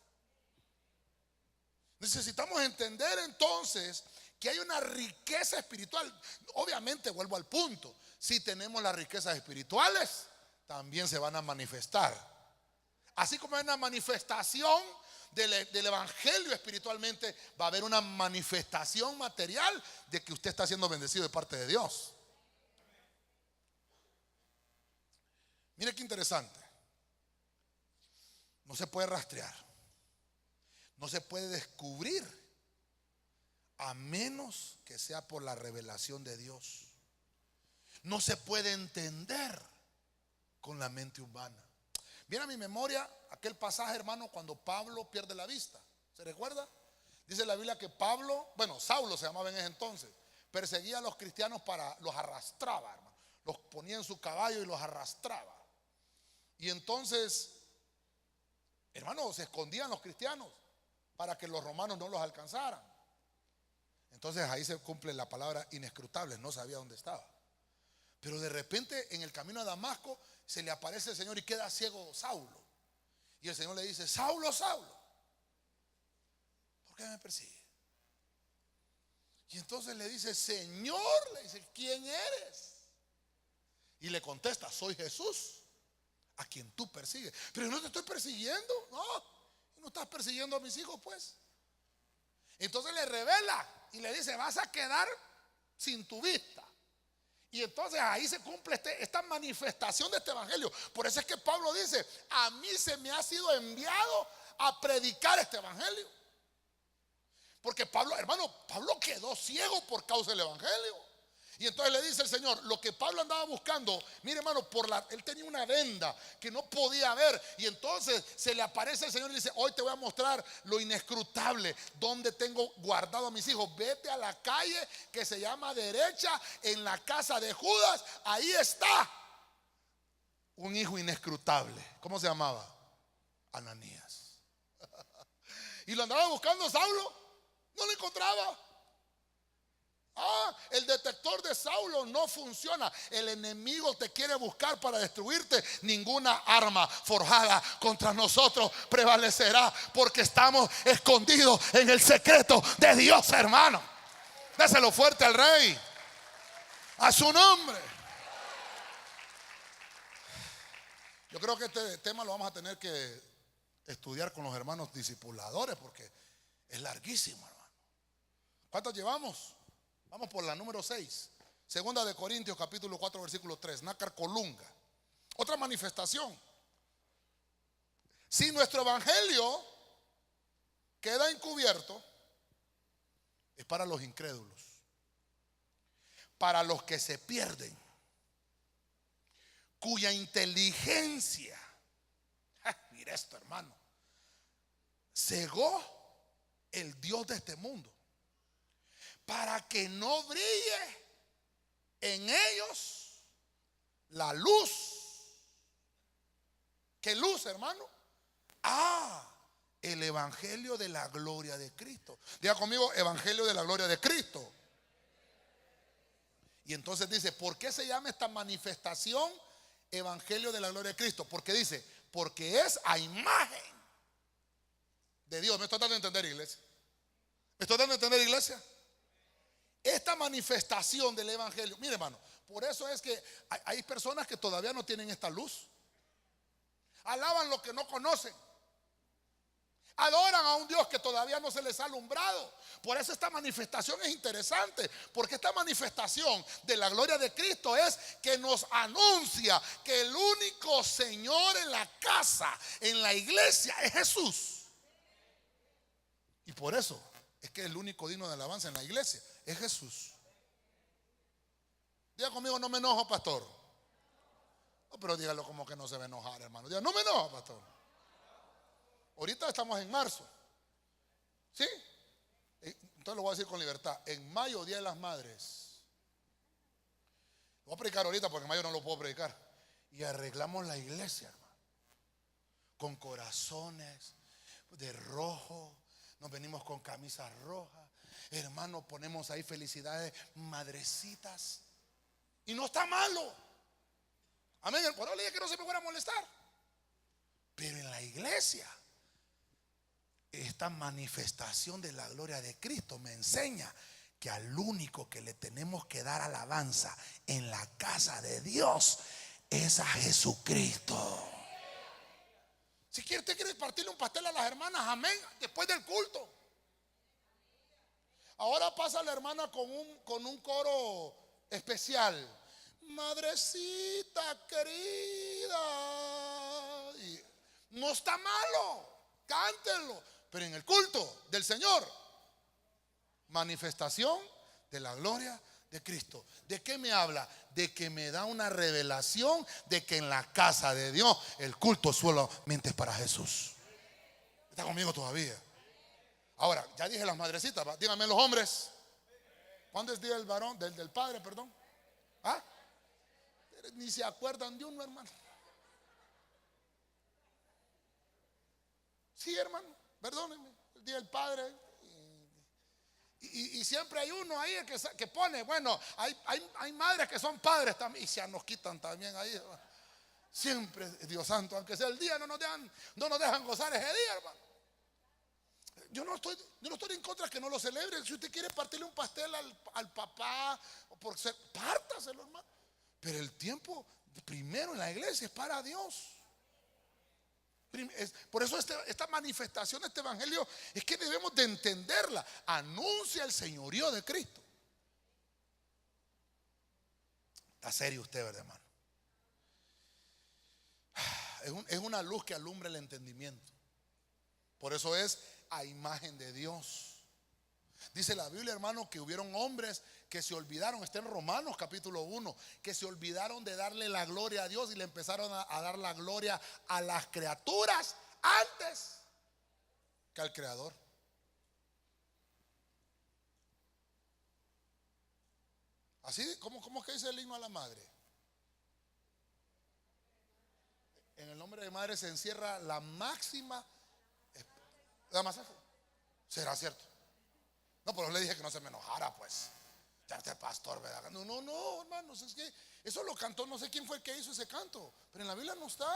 Speaker 1: Necesitamos entender entonces que hay una riqueza espiritual. Obviamente, vuelvo al punto, si tenemos las riquezas espirituales, también se van a manifestar. Así como hay una manifestación del evangelio espiritualmente, va a haber una manifestación material de que usted está siendo bendecido de parte de Dios. Mire qué interesante. No se puede rastrear, no se puede descubrir, a menos que sea por la revelación de Dios. No se puede entender con la mente humana. Viene a mi memoria aquel pasaje, hermano, cuando Pablo pierde la vista. ¿Se recuerda? Dice la Biblia que Pablo, Saulo se llamaba en ese entonces, perseguía a los cristianos, los arrastraba, hermano. Los ponía en su caballo y los arrastraba. Y entonces, hermano, se escondían los cristianos para que los romanos no los alcanzaran. Entonces ahí se cumple la palabra inescrutable, no sabía dónde estaba. Pero de repente en el camino a Damasco se le aparece el Señor y queda ciego Saulo. Y el Señor le dice: Saulo, Saulo, ¿por qué me persigue? Y entonces le dice: Señor, le dice, ¿quién eres? Y le contesta: soy Jesús, a quien tú persigues. Pero yo no te estoy persiguiendo. No estás persiguiendo a mis hijos, pues. Entonces le revela y le dice: vas a quedar sin tu vista. Y entonces ahí se cumple esta manifestación de este evangelio. Por eso es que Pablo dice: a mí se me ha sido enviado a predicar este evangelio. Porque Pablo, hermano, Pablo quedó ciego por causa del evangelio. Y entonces le dice el Señor, lo que Pablo andaba buscando, mire, hermano, él tenía una venda que no podía ver. Y entonces se le aparece el Señor y le dice: hoy te voy a mostrar lo inescrutable, donde tengo guardado a mis hijos. Vete a la calle que se llama derecha, en la casa de Judas. Ahí está un hijo inescrutable. ¿Cómo se llamaba? Ananías. Y lo andaba buscando Saulo, no lo encontraba. El detector de Saulo no funciona. El enemigo te quiere buscar para destruirte. Ninguna arma forjada contra nosotros prevalecerá, porque estamos escondidos en el secreto de Dios, hermano. Déselo fuerte al Rey, a su nombre. Yo creo que este tema lo vamos a tener que estudiar con los hermanos discipuladores, porque es larguísimo, hermano. ¿Cuántos llevamos? Vamos por la número 6. Segunda de Corintios capítulo 4 versículo 3. Nácar colunga. Otra manifestación. Si nuestro evangelio queda encubierto, es para los incrédulos, para los que se pierden, cuya inteligencia, mira esto, hermano, cegó el Dios de este mundo, para que no brille en ellos la luz. ¿Qué luz, hermano? El evangelio de la gloria de Cristo. Diga conmigo: evangelio de la gloria de Cristo. Y entonces dice: ¿por qué se llama esta manifestación evangelio de la gloria de Cristo? Porque dice: porque es a imagen de Dios. ¿Me estoy dando a entender, iglesia? ¿Me estoy dando a entender, iglesia? Esta manifestación del evangelio, mire, hermano, por eso es que hay personas que todavía no tienen esta luz. Alaban lo que no conocen. Adoran a un Dios que todavía no se les ha alumbrado. Por eso esta manifestación es interesante, porque esta manifestación de la gloria de Cristo es que nos anuncia que el único Señor en la casa, en la iglesia, es Jesús. Y por eso es que el único digno de alabanza en la iglesia es Jesús. Diga conmigo: no me enojo, pastor. No, pero dígalo como que no se va a enojar, hermano. Diga: no me enojo, pastor. Ahorita estamos en marzo, ¿sí? Entonces lo voy a decir con libertad. En mayo, Día de las Madres, voy a predicar ahorita porque en mayo no lo puedo predicar. Y arreglamos la iglesia, hermano, con corazones de rojo. Nos venimos con camisas rojas, hermano, ponemos ahí felicidades, madrecitas. Y no está malo. Amén. Por eso le dije que no se me fuera a molestar. Pero en la iglesia, esta manifestación de la gloria de Cristo me enseña que al único que le tenemos que dar alabanza en la casa de Dios es a Jesucristo. Si usted quiere partirle un pastel a las hermanas, amén, después del culto. Ahora pasa la hermana con un coro especial. Madrecita querida. Y no está malo, cántenlo. Pero en el culto del Señor, manifestación de la gloria de Cristo. ¿De qué me habla? De que me da una revelación de que en la casa de Dios el culto solamente es para Jesús. ¿Está conmigo todavía? Ahora, ya dije las madrecitas, ¿va? Díganme los hombres. ¿Cuándo es día del varón? Del padre, perdón. ¿Ah? Ni se acuerdan de uno, hermano. Sí, hermano, perdónenme. El día del padre. Y siempre hay uno ahí que pone, bueno, hay madres que son padres también y se nos quitan también ahí. Siempre, Dios santo, aunque sea el día, no nos dejan gozar ese día, hermano. Yo no estoy en contra de que no lo celebren. Si usted quiere partirle un pastel al papá, por ser, pártaselo, hermano. Pero el tiempo primero en la iglesia es para Dios. Por eso esta manifestación de este evangelio es que debemos de entenderla. Anuncia el señorío de Cristo. Está serio usted, ¿verdad, hermano? Es una luz que alumbra el entendimiento. Por eso es a imagen de Dios. Dice la Biblia, hermano, que hubieron hombres que se olvidaron, está en Romanos capítulo 1, que se olvidaron de darle la gloria a Dios y le empezaron a dar la gloria a las criaturas antes que al Creador. Así, ¿cómo es que dice el himno a la madre? En el nombre de madre se encierra la máxima. ¿Será cierto? No, pero le dije que no se me enojara, pues. Ya este pastor, ¿verdad? No, hermanos, es que eso lo cantó, no sé quién fue el que hizo ese canto, pero en la Biblia no está.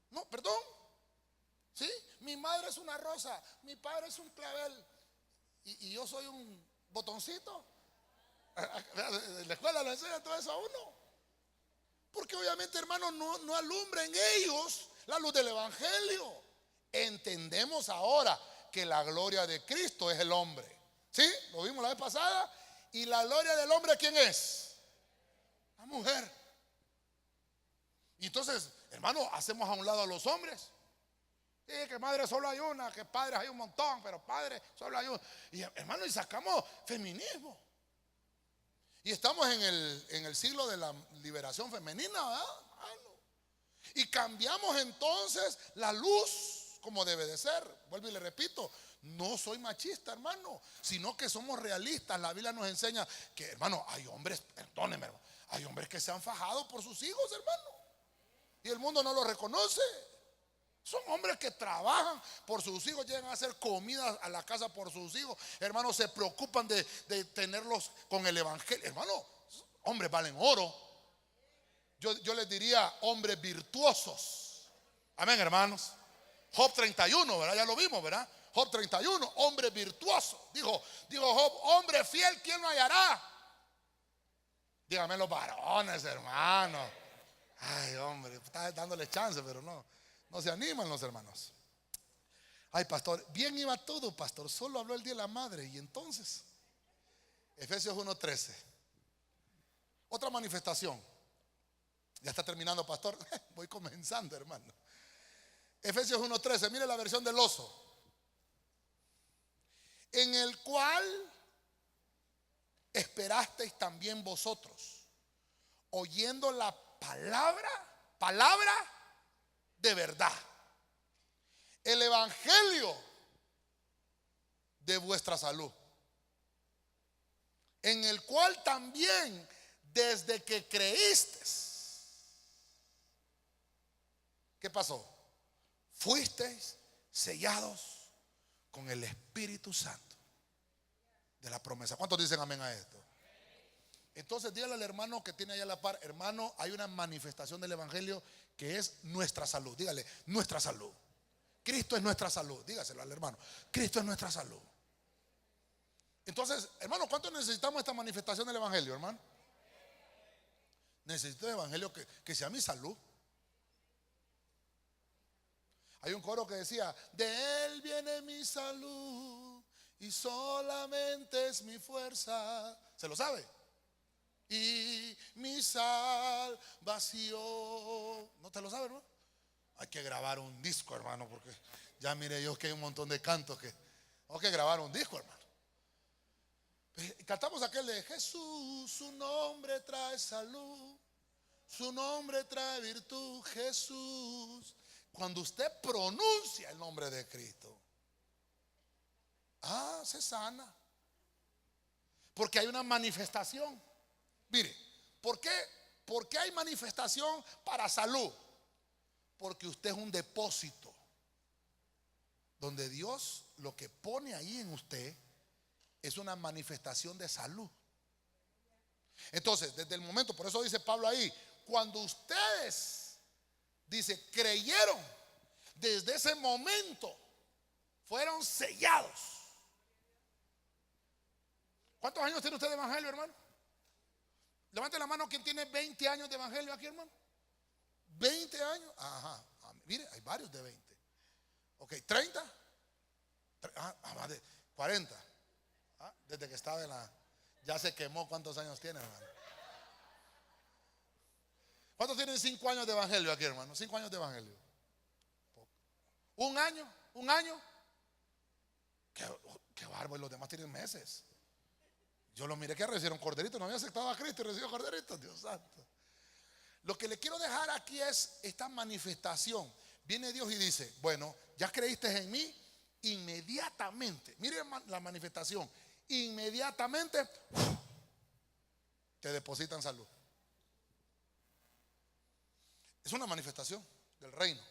Speaker 1: No, perdón. ¿Sí? Mi madre es una rosa, mi padre es un clavel y yo soy un botoncito. En la escuela le enseñan todo eso a uno. Porque obviamente, hermanos, no alumbra en ellos la luz del evangelio. Entendemos ahora que la gloria de Cristo es el hombre. ¿Sí? Lo vimos la vez pasada. ¿Y la gloria del hombre quién es? La mujer. Y entonces, hermano, hacemos a un lado a los hombres. Sí, que madre solo hay una, que padres hay un montón, pero padre solo hay uno. Y hermano, y sacamos feminismo. Y estamos en el siglo de la liberación femenina, ¿verdad? Y cambiamos entonces la luz como debe de ser. Vuelvo y le repito, no soy machista, hermano, sino que somos realistas. La Biblia nos enseña que, hermano, hay hombres, perdónenme, hermano, hay hombres que se han fajado por sus hijos, hermano, y el mundo no lo reconoce. Son hombres que trabajan por sus hijos, llegan a hacer comida a la casa por sus hijos. Hermanos, se preocupan de tenerlos con el evangelio. Hermano, hombres valen oro. Yo les diría hombres virtuosos. Amén, hermanos. Job 31, ¿verdad? Ya lo vimos, ¿verdad? Job 31, hombre virtuoso. Dijo Job, hombre fiel, ¿quién lo hallará? Dígame los varones, hermano. Ay, hombre, está dándole chance, pero no se animan los hermanos. Ay, pastor, bien iba todo, pastor. Solo habló el día de la madre. Y entonces, Efesios 1:13. Otra manifestación. Ya está terminando, pastor. Voy comenzando, hermano. Efesios 1:13. Mire la versión del oso. En el cual esperasteis también vosotros, oyendo la palabra de verdad, el evangelio de vuestra salud, en el cual también desde que creísteis, ¿qué pasó? Fuisteis sellados con el Espíritu Santo de la promesa. ¿Cuántos dicen amén a esto? Entonces dígale al hermano que tiene allá a la par, hermano, hay una manifestación del evangelio que es nuestra salud. Dígale, nuestra salud. Cristo es nuestra salud. Dígaselo al hermano, Cristo es nuestra salud. Entonces, hermano, ¿cuánto necesitamos esta manifestación del evangelio, hermano? Necesito el evangelio que sea mi salud. Hay un coro que decía, de él viene mi salud y solamente es mi fuerza. ¿Se lo sabe? Y mi salvación. ¿No te lo sabes, no? Hay que grabar un disco, hermano, porque ya mire yo que hay un montón de cantos que hay que grabar un disco, hermano. Cantamos aquel de Jesús, su nombre trae salud, su nombre trae virtud, Jesús. Cuando usted pronuncia el nombre de Cristo, se sana. Porque hay una manifestación. Mire, ¿por qué hay manifestación para salud? Porque usted es un depósito donde Dios lo que pone ahí en usted es una manifestación de salud. Entonces, desde el momento, por eso dice Pablo ahí, cuando ustedes, dice, creyeron, desde ese momento fueron sellados. ¿Cuántos años tiene usted de evangelio, hermano? Levante la mano quien tiene 20 años de evangelio aquí, hermano. 20 años. Ajá. Mire, hay varios de 20. Ok, 30. Más de 40. Desde que estaba ya se quemó. ¿Cuántos años tiene, hermano? ¿Cuántos tienen 5 años de evangelio aquí, hermano? 5 años de evangelio. ¿Un año? ¿Un año? Qué bárbaro, los demás tienen meses. Yo lo miré que recibieron corderito, no había aceptado a Cristo y recibió corderito, Dios santo. Lo que le quiero dejar aquí es esta manifestación. Viene Dios y dice, bueno, ya creíste en mí, inmediatamente, mire la manifestación, inmediatamente te depositan salud. Es una manifestación del reino.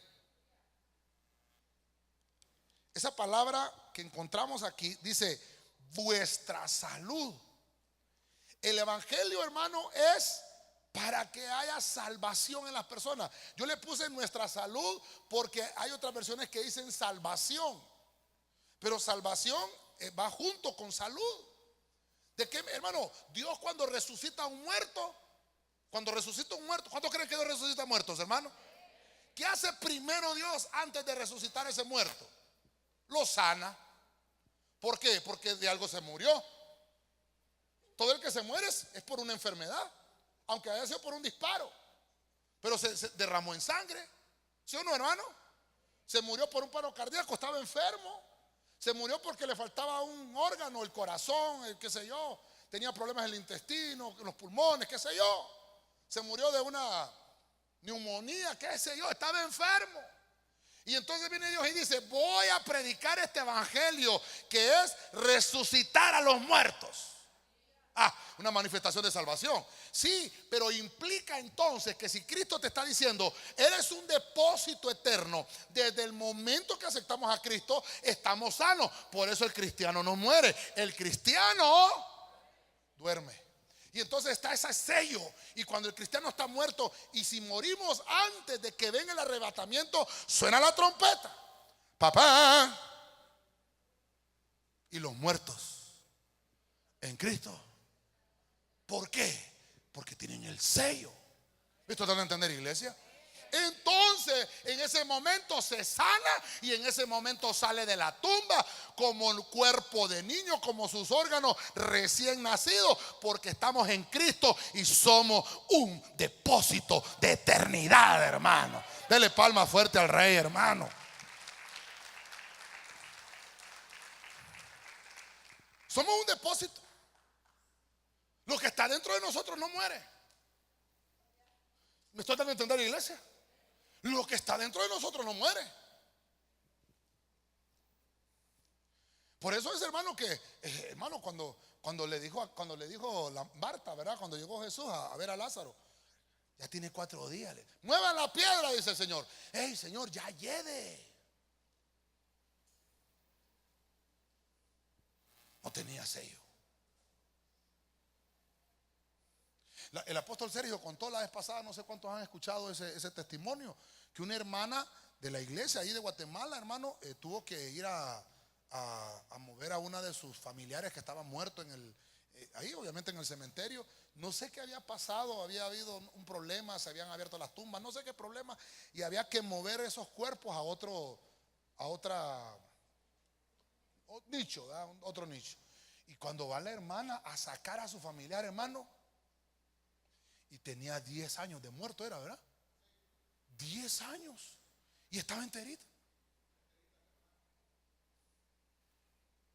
Speaker 1: Esa palabra que encontramos aquí dice, vuestra salud. El evangelio, hermano, es para que haya salvación en las personas. Yo le puse nuestra salud porque hay otras versiones que dicen salvación. Pero salvación va junto con salud. ¿De qué, hermano? Dios cuando resucita a un muerto, ¿cuántos creen que Dios resucita muertos, hermano? ¿Qué hace primero Dios antes de resucitar a ese muerto? Lo sana. ¿Por qué? Porque de algo se murió. Todo el que se muere es por una enfermedad, aunque haya sido por un disparo, pero se derramó en sangre. ¿Sí o no, hermano? Se murió por un paro cardíaco, estaba enfermo. Se murió porque le faltaba un órgano, el corazón, qué sé yo. Tenía problemas en el intestino, en los pulmones, qué sé yo. Se murió de una neumonía, qué sé yo, estaba enfermo. Y entonces viene Dios y dice, voy a predicar este evangelio que es resucitar a los muertos. Una manifestación de salvación. Sí, pero implica entonces que si Cristo te está diciendo, eres un depósito eterno, desde el momento que aceptamos a Cristo, estamos sanos. Por eso el cristiano no muere, el cristiano duerme. Y entonces está ese sello. Y cuando el cristiano está muerto, y si morimos antes de que venga el arrebatamiento, suena la trompeta. Papá. Y los muertos en Cristo. ¿Por qué? Porque tienen el sello. ¿Esto te lo entender, iglesia? Entonces en ese momento se sana y en ese momento sale de la tumba como el cuerpo de niño, como sus órganos recién nacidos, porque estamos en Cristo y somos un depósito de eternidad, hermano. Dele palma fuerte al Rey, hermano. Somos un depósito. Lo que está dentro de nosotros no muere. ¿Me estoy dando a entender, iglesia? Lo que está dentro de nosotros no muere. Por eso es, hermano, que hermano, cuando le dijo la Marta, ¿verdad? Cuando llegó Jesús a ver a Lázaro, ya tiene 4 días. Muevan la piedra, dice el Señor. Hey, Señor, ya lleve. No tenía sello. El apóstol Sergio contó la vez pasada, no sé cuántos han escuchado ese testimonio, que una hermana de la iglesia ahí de Guatemala, hermano, tuvo que ir a mover a una de sus familiares que estaba muerto ahí obviamente en el cementerio. No sé qué había pasado, había habido un problema, se habían abierto las tumbas, no sé qué problema, y había que mover esos cuerpos a otro nicho, ¿verdad? Otro nicho. Y cuando va la hermana a sacar a su familiar, hermano, y tenía 10 años de muerto, era, ¿verdad? 10 años. Y estaba enterita.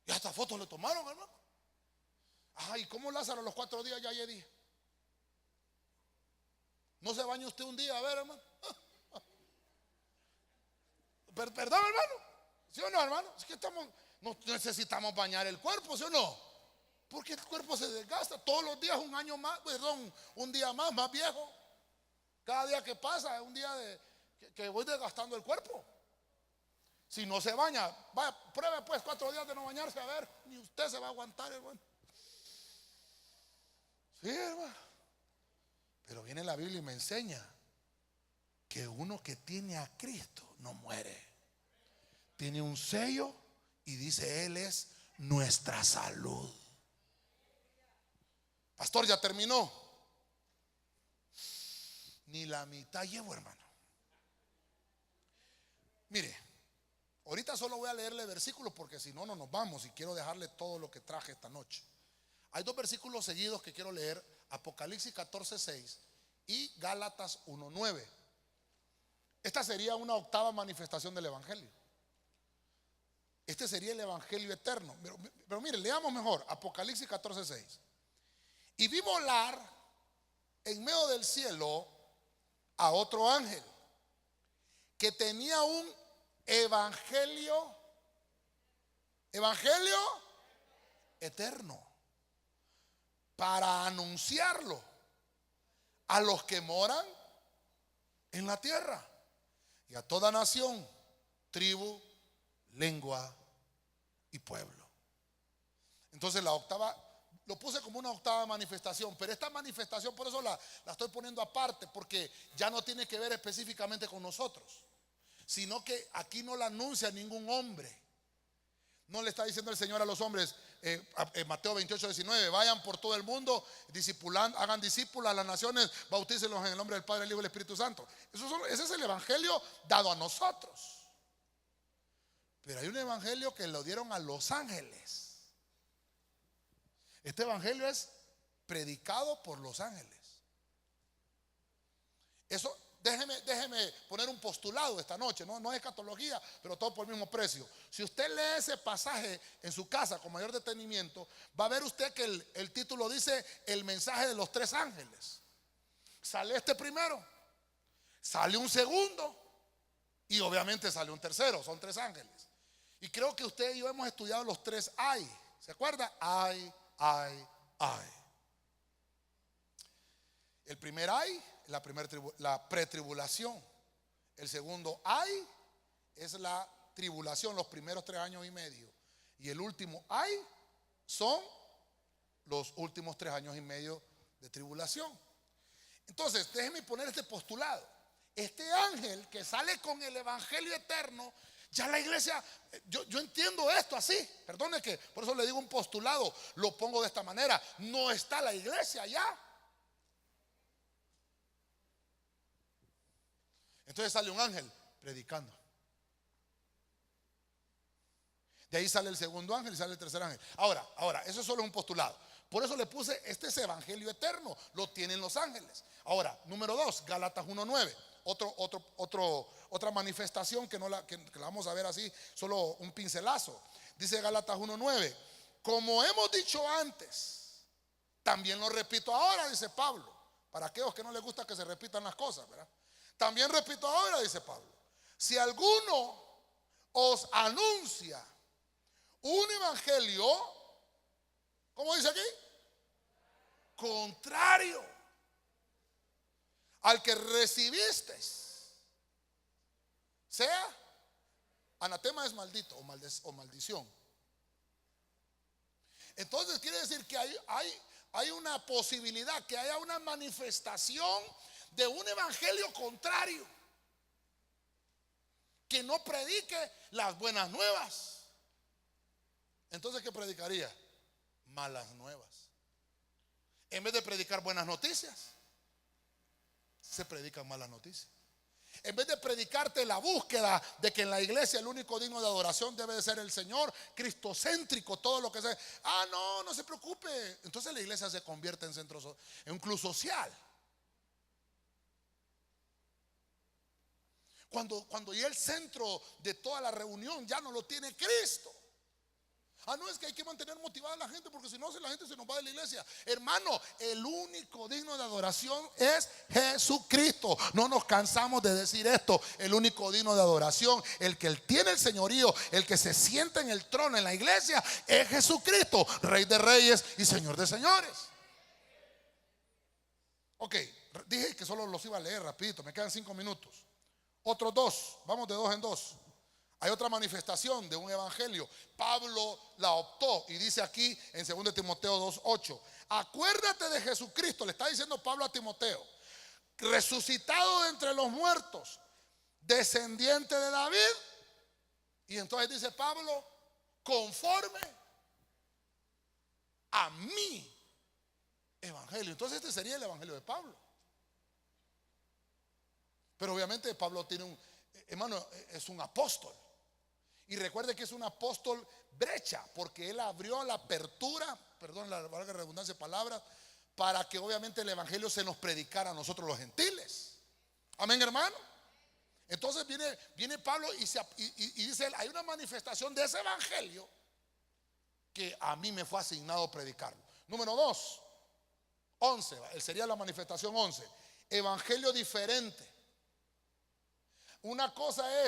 Speaker 1: Y hasta fotos le tomaron, hermano. Ay, ¿cómo Lázaro a los 4 días ya hay día? ¿No se baña usted un día? A ver, hermano. Perdón, hermano. ¿Sí o no, hermano? Es que no necesitamos bañar el cuerpo, ¿sí o no? Porque el cuerpo se desgasta. Todos los días un año más, perdón, un día más viejo. Cada día que pasa es un día que voy desgastando el cuerpo. Si no se baña, vaya, pruebe pues 4 días de no bañarse, a ver, ni usted se va a aguantar, hermano. Sí, hermano. Pero viene la Biblia y me enseña que uno que tiene a Cristo no muere. Tiene un sello y dice: Él es nuestra salud. Pastor, ya terminó. Ni la mitad llevo, hermano. Mire, ahorita solo voy a leerle versículos porque si no, no nos vamos, y quiero dejarle todo lo que traje esta noche. Hay 2 versículos seguidos que quiero leer: Apocalipsis 14:6 y Gálatas 1:9. Esta sería una octava manifestación del Evangelio. Este sería el Evangelio eterno. Pero mire, leamos mejor Apocalipsis 14:6. Y vi volar en medio del cielo a otro ángel que tenía un evangelio eterno, para anunciarlo a los que moran en la tierra y a toda nación, tribu, lengua y pueblo. Entonces la octava, lo puse como una octava manifestación, pero esta manifestación, por eso la estoy poniendo aparte, porque ya no tiene que ver específicamente con nosotros, sino que aquí no la anuncia ningún hombre. No le está diciendo el Señor a los hombres, en Mateo 28:19, vayan por todo el mundo, discipulando, hagan discípulos a las naciones, bautícenlos en el nombre del Padre, el Hijo y el Espíritu Santo. Ese es el evangelio dado a nosotros. Pero hay un evangelio que lo dieron a los ángeles. Este evangelio es predicado por los ángeles. Eso, déjeme poner un postulado esta noche. No es escatología, pero todo por el mismo precio. Si usted lee ese pasaje en su casa con mayor detenimiento, va a ver usted que el título dice: el mensaje de los 3 ángeles. Sale este primero, sale un segundo y obviamente sale un tercero. Son 3 ángeles. Y creo que usted y yo hemos estudiado los 3 ay. ¿Se acuerda? Ay. El primer ay, la pretribulación. El segundo ay es la tribulación, los primeros 3 años y medio. Y el último ay son los últimos 3 años y medio de tribulación. Entonces, déjenme poner este postulado. Este ángel que sale con el evangelio eterno, ya la iglesia, yo entiendo esto así. Perdone que por eso le digo un postulado, lo pongo de esta manera. No está la iglesia ya. Entonces sale un ángel predicando. De ahí sale el segundo ángel y sale el tercer ángel. Ahora, eso solo es un postulado. Por eso le puse: este es evangelio eterno, lo tienen los ángeles. Ahora, número 2, Gálatas 1:9. Otra manifestación que la vamos a ver así, solo un pincelazo. Dice Gálatas 1:9: como hemos dicho antes, también lo repito ahora, dice Pablo. Para aquellos que no les gusta que se repitan las cosas, ¿verdad? También repito ahora, dice Pablo: si alguno os anuncia un evangelio, ¿cómo dice aquí? Contrario al que recibisteis, sea anatema, es maldito o maldición. Entonces quiere decir que hay una posibilidad que haya una manifestación de un evangelio contrario, que no predique las buenas nuevas. Entonces, ¿qué predicaría? Malas nuevas. En vez de predicar buenas noticias, se predican malas noticias. En vez de predicarte la búsqueda de que en la iglesia el único digno de adoración debe de ser el Señor, cristocéntrico, todo lo que sea. No se preocupe. Entonces la iglesia se convierte en en un club social. Cuando ya el centro de toda la reunión ya no lo tiene Cristo. No, es que hay que mantener motivada a la gente, porque si no, la gente se nos va de la iglesia. Hermano, el único digno de adoración es Jesucristo. No nos cansamos de decir esto. El único digno de adoración, el que él tiene el señorío, el que se sienta en el trono en la iglesia, es Jesucristo, Rey de reyes y Señor de señores. Ok, dije que solo los iba a leer rapidito, me quedan 5 minutos. Otros 2, vamos de 2 en 2. Hay otra manifestación de un evangelio. Pablo la optó y dice aquí en 2 Timoteo 2:8: acuérdate de Jesucristo, le está diciendo Pablo a Timoteo, resucitado de entre los muertos, descendiente de David. Y entonces dice Pablo, conforme a mi evangelio. Entonces este sería el evangelio de Pablo. Pero obviamente Pablo tiene hermano, es un apóstol. Y recuerde que es un apóstol brecha, porque él abrió la apertura, perdón la valga redundancia de palabras, para que obviamente el evangelio se nos predicara a nosotros los gentiles. Amén, hermano. Entonces viene Pablo y dice: hay una manifestación de ese evangelio que a mí me fue asignado predicarlo. Número 2, 11, sería la manifestación 11. Evangelio diferente. Una cosa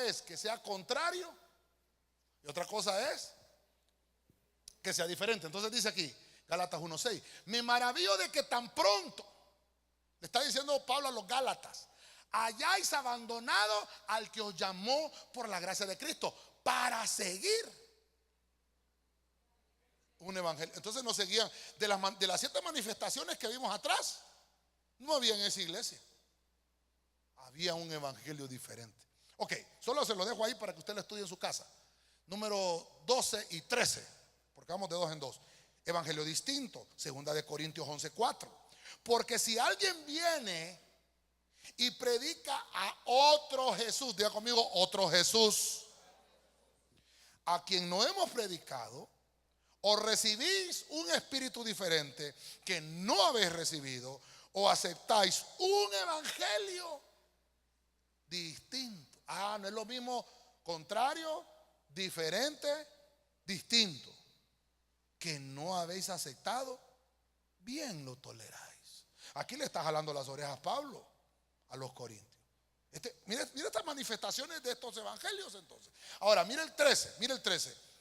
Speaker 1: es que sea contrario y otra cosa es que sea diferente. Entonces dice aquí Gálatas 1:6: me maravillo de que tan pronto, le está diciendo Pablo a los Gálatas, hayáis abandonado al que os llamó por la gracia de Cristo para seguir un evangelio. Entonces no seguían de las 7 manifestaciones que vimos atrás. No había en esa iglesia, había un evangelio diferente. Ok, solo se lo dejo ahí para que usted lo estudie en su casa. Número 12 y 13, porque vamos de 2 en 2. Evangelio distinto, 2 Corintios 11:4: porque si alguien viene y predica a otro Jesús, diga conmigo, otro Jesús, a quien no hemos predicado, o recibís un espíritu diferente que no habéis recibido, o aceptáis un evangelio distinto. No es lo mismo contrario, diferente, distinto, que no habéis aceptado, bien lo toleráis. Aquí le está jalando las orejas Pablo a los corintios. Mira estas manifestaciones de estos evangelios entonces. Ahora, mira el 13,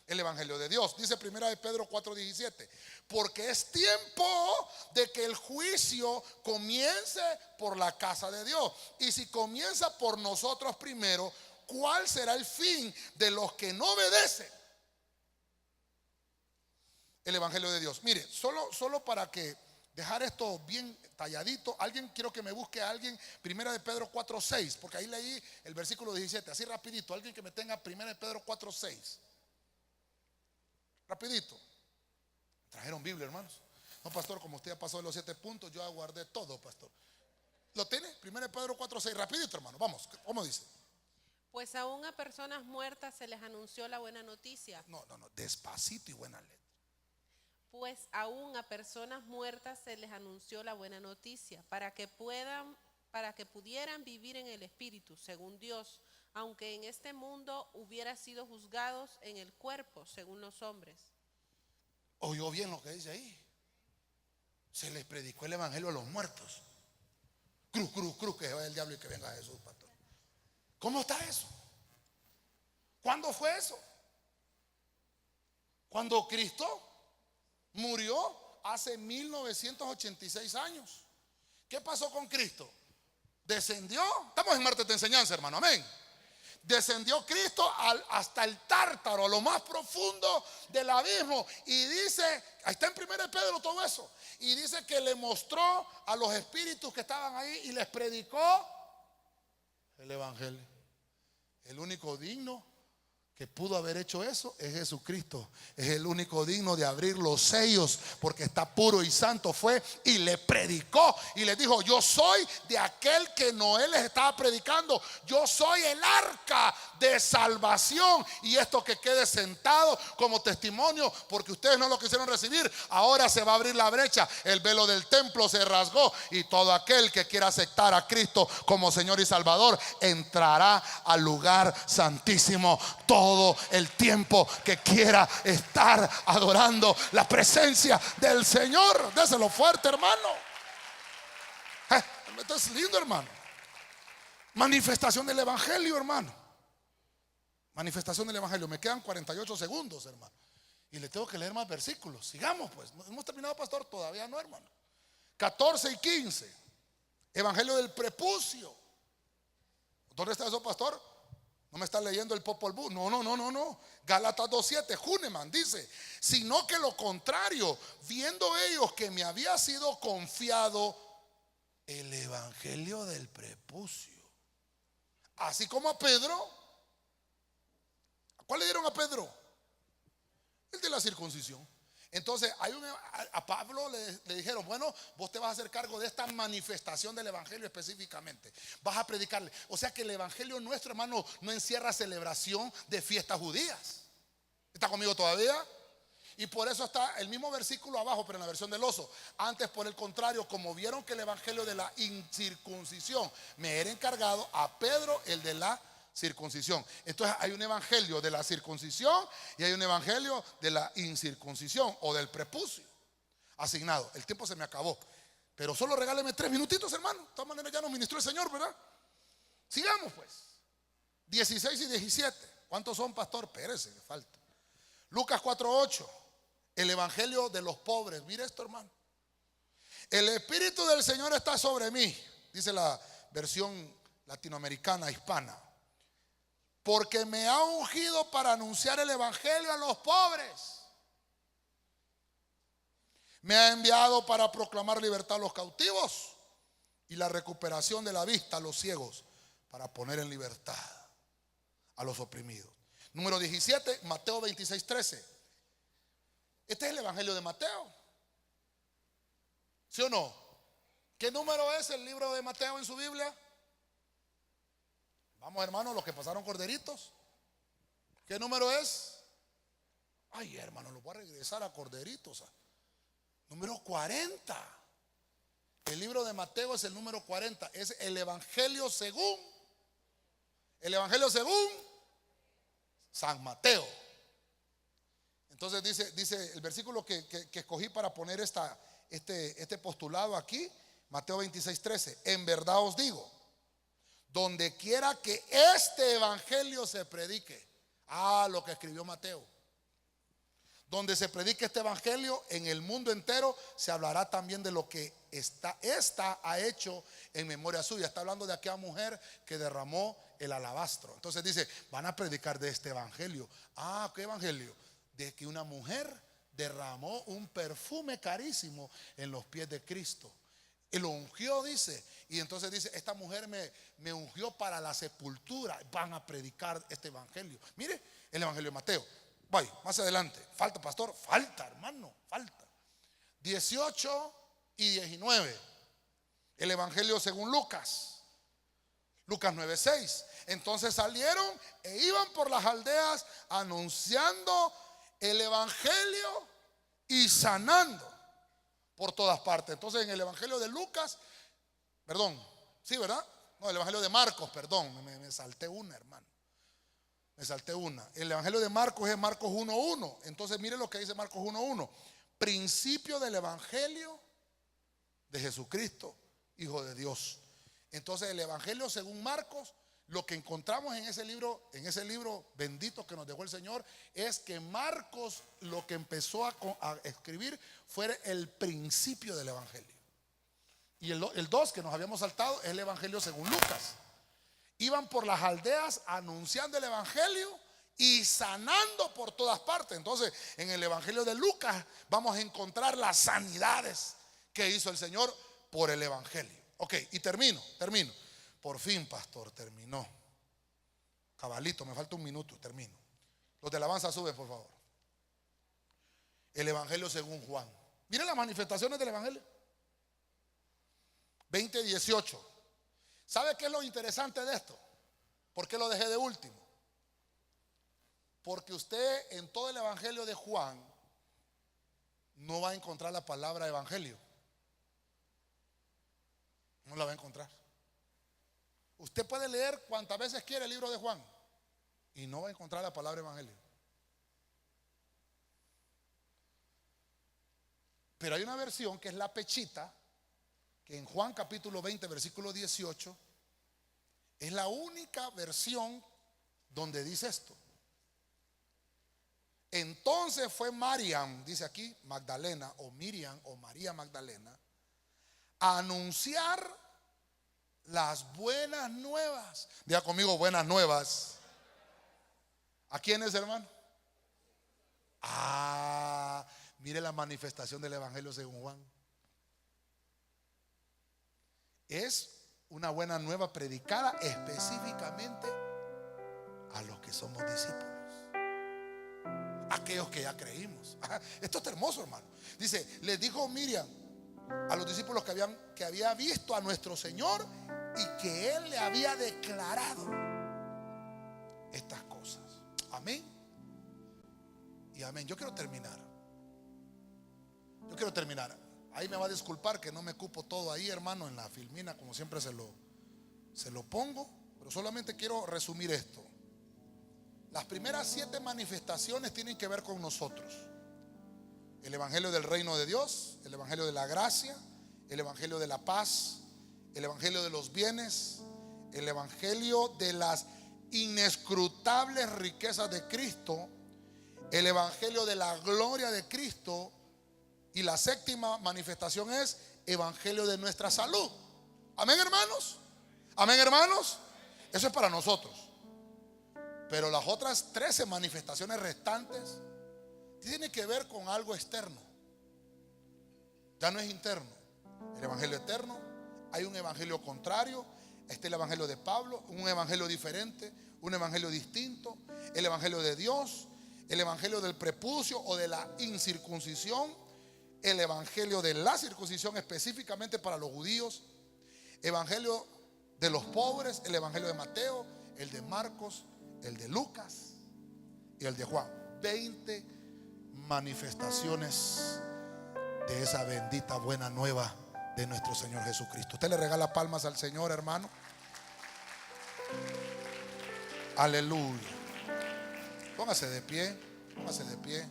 Speaker 1: el evangelio de Dios. Dice 1 Pedro 4:17: porque es tiempo de que el juicio comience por la casa de Dios. Y si comienza por nosotros primero, ¿cuál será el fin de los que no obedecen? El evangelio de Dios. Mire, solo para que dejar esto bien talladito, quiero que me busque a alguien 1 Pedro 4:6, porque ahí leí el versículo 17, así rapidito. Alguien que me tenga 1 Pedro 4:6. Rapidito. ¿Trajeron Biblia, hermanos? No, pastor, como usted ya pasó de los 7 puntos, yo aguardé todo, pastor. ¿Lo tiene? 1 Pedro 4:6, rapidito, hermano. Vamos, ¿cómo dice?
Speaker 2: Pues aún a personas muertas se les anunció la buena noticia.
Speaker 1: No, despacito y buena letra.
Speaker 2: Pues aún a personas muertas se les anunció la buena noticia, para que pudieran vivir en el Espíritu, según Dios, aunque en este mundo hubieran sido juzgados en el cuerpo, según los hombres.
Speaker 1: ¿Oyó bien lo que dice ahí? Se les predicó el evangelio a los muertos. Cruz, que se vaya el diablo y que venga Jesús, pastor. ¿Cómo está eso? ¿Cuándo fue eso? Cuando Cristo murió hace 1986 años. ¿Qué pasó con Cristo? Descendió. Estamos en martes de enseñanza, hermano, amén. Descendió Cristo hasta el Tártaro, a lo más profundo del abismo. Y dice, ahí está en 1 Pedro todo eso. Y dice que le mostró a los espíritus que estaban ahí y les predicó el evangelio. El único digno que pudo haber hecho eso es Jesucristo. Es el único digno de abrir los sellos, porque está puro y santo. Fue y le predicó y le dijo: yo soy de aquel que Noé les estaba predicando. Yo soy el arca de salvación. Y esto que quede sentado como testimonio, porque ustedes no lo quisieron recibir. Ahora se va a abrir la brecha. El velo del templo se rasgó y todo aquel que quiera aceptar a Cristo como Señor y Salvador entrará al lugar santísimo. Todo todo el tiempo que quiera estar adorando la presencia del Señor. Déselo fuerte, hermano. Esto es lindo, hermano. Manifestación del evangelio, hermano. Manifestación del evangelio. Me quedan 48 segundos, hermano, y le tengo que leer más versículos. Sigamos pues. ¿No hemos terminado, pastor? Todavía no, hermano. 14 y 15. Evangelio del prepucio. ¿Dónde está eso, pastor? No me está leyendo el Popol Vuh. No. Gálatas 2:7. Huneman dice: sino que lo contrario, viendo ellos que me había sido confiado el evangelio del prepucio, así como a Pedro. ¿Cuál le dieron a Pedro? El de la circuncisión. Entonces a Pablo le dijeron: bueno, vos te vas a hacer cargo de esta manifestación del evangelio específicamente. Vas a predicarle. O sea que el evangelio nuestro, hermano, no encierra celebración de fiestas judías. ¿Está conmigo todavía? Y por eso está el mismo versículo abajo, pero en la versión del oso. Antes, por el contrario, como vieron que el evangelio de la incircuncisión me era encargado, a Pedro el de la circuncisión. Entonces hay un evangelio de la circuncisión y hay un evangelio de la incircuncisión o del prepucio asignado. El tiempo se me acabó, pero solo regáleme 3 minutitos, hermano. De todas maneras ya nos ministró el Señor, ¿verdad? Sigamos pues. 16 y 17. ¿Cuántos son, pastor? Espérese, me falta. Lucas 4:8. El evangelio de los pobres. Mire esto, hermano. El Espíritu del Señor está sobre mí, dice la versión latinoamericana hispana, porque me ha ungido para anunciar el evangelio a los pobres. Me ha enviado para proclamar libertad a los cautivos y la recuperación de la vista a los ciegos, para poner en libertad a los oprimidos. Número 17, Mateo 26:13. Este es el evangelio de Mateo. ¿Sí o no? ¿Qué número es el libro de Mateo en su Biblia? Vamos, hermanos, los que pasaron corderitos. ¿Qué número es? Ay, hermano, lo voy a regresar a corderitos. Número 40. El libro de Mateo es el número 40. Es el evangelio según San Mateo. Entonces dice el versículo que escogí para poner este postulado aquí, Mateo 26:13. En verdad os digo, donde quiera que este evangelio se predique, lo que escribió Mateo, donde se predique este evangelio en el mundo entero, se hablará también de lo que esta ha hecho en memoria suya. Está hablando de aquella mujer que derramó el alabastro. Entonces dice: van a predicar de este evangelio. ¿Qué evangelio? De que una mujer derramó un perfume carísimo en los pies de Cristo y lo ungió, dice. Y entonces dice: esta mujer me ungió para la sepultura. Van a predicar este evangelio. Mire el evangelio de Mateo. Voy, más adelante. Falta, pastor. Falta, hermano, falta. 18 y 19. El evangelio según Lucas. Lucas 9:6. Entonces salieron e iban por las aldeas anunciando el evangelio y sanando por todas partes. Entonces en el evangelio de Lucas, perdón, sí, ¿verdad? No, el evangelio de Marcos, perdón, me salté una, hermano. Me salté una. El evangelio de Marcos es Marcos 1:1. Entonces mire lo que dice Marcos 1:1. Principio del evangelio de Jesucristo, Hijo de Dios. Entonces el evangelio según Marcos, lo que encontramos en ese libro bendito que nos dejó el Señor, es que Marcos lo que empezó a escribir fue el principio del evangelio. Y el 2 que nos habíamos saltado es el evangelio según Lucas. Iban por las aldeas anunciando el evangelio y sanando por todas partes. Entonces en el evangelio de Lucas vamos a encontrar las sanidades que hizo el Señor por el evangelio. Ok, y termino. Por fin, pastor, terminó. Cabalito, me falta un minuto, termino. Los de alabanza suben, por favor. El evangelio según Juan. Miren las manifestaciones del evangelio. 20:18. ¿Sabe qué es lo interesante de esto? ¿Por qué lo dejé de último? Porque usted en todo el evangelio de Juan no va a encontrar la palabra evangelio. No la va a encontrar. Usted puede leer cuantas veces quiere el libro de Juan. y no va a encontrar la palabra evangelio. Pero hay una versión que es la Pechita, que en Juan capítulo 20 versículo 18 es la única versión donde dice esto. Entonces fue Mariam, dice aquí Magdalena, o Miriam, o María Magdalena, a anunciar las buenas nuevas. Diga conmigo, buenas nuevas. ¿A quiénes, hermano? Mire la manifestación del evangelio según Juan. Es una buena nueva predicada específicamente a los que somos discípulos, aquellos que ya creímos. Esto es hermoso, hermano. Dice, les dijo Miriam a los discípulos que había visto a nuestro Señor y que Él le había declarado estas cosas. Amén y amén. Yo quiero terminar. Ahí me va a disculpar que no me cupo todo ahí, hermano, en la filmina, como siempre se lo pongo. Pero solamente quiero resumir esto. Las primeras 7 manifestaciones tienen que ver con nosotros: el evangelio del reino de Dios, el evangelio de la gracia, el evangelio de la paz, el evangelio de los bienes, el evangelio de las inescrutables riquezas de Cristo, el evangelio de la gloria de Cristo, y la 7ª manifestación es evangelio de nuestra salud. Amén, hermanos. Amén, hermanos. Eso es para nosotros. Pero las otras 13 manifestaciones restantes tienen que ver con algo externo. Ya no es interno. El evangelio eterno. Hay un evangelio contrario. Este es el evangelio de Pablo, un evangelio diferente, un evangelio distinto. El evangelio de Dios, el evangelio del prepucio o de la incircuncisión, el evangelio de la circuncisión específicamente para los judíos, evangelio de los pobres, el evangelio de Mateo, el de Marcos, el de Lucas y el de Juan. 20 manifestaciones de esa bendita buena nueva de nuestro Señor Jesucristo. Usted le regala palmas al Señor, hermano. Aleluya. Póngase de pie, póngase de pie.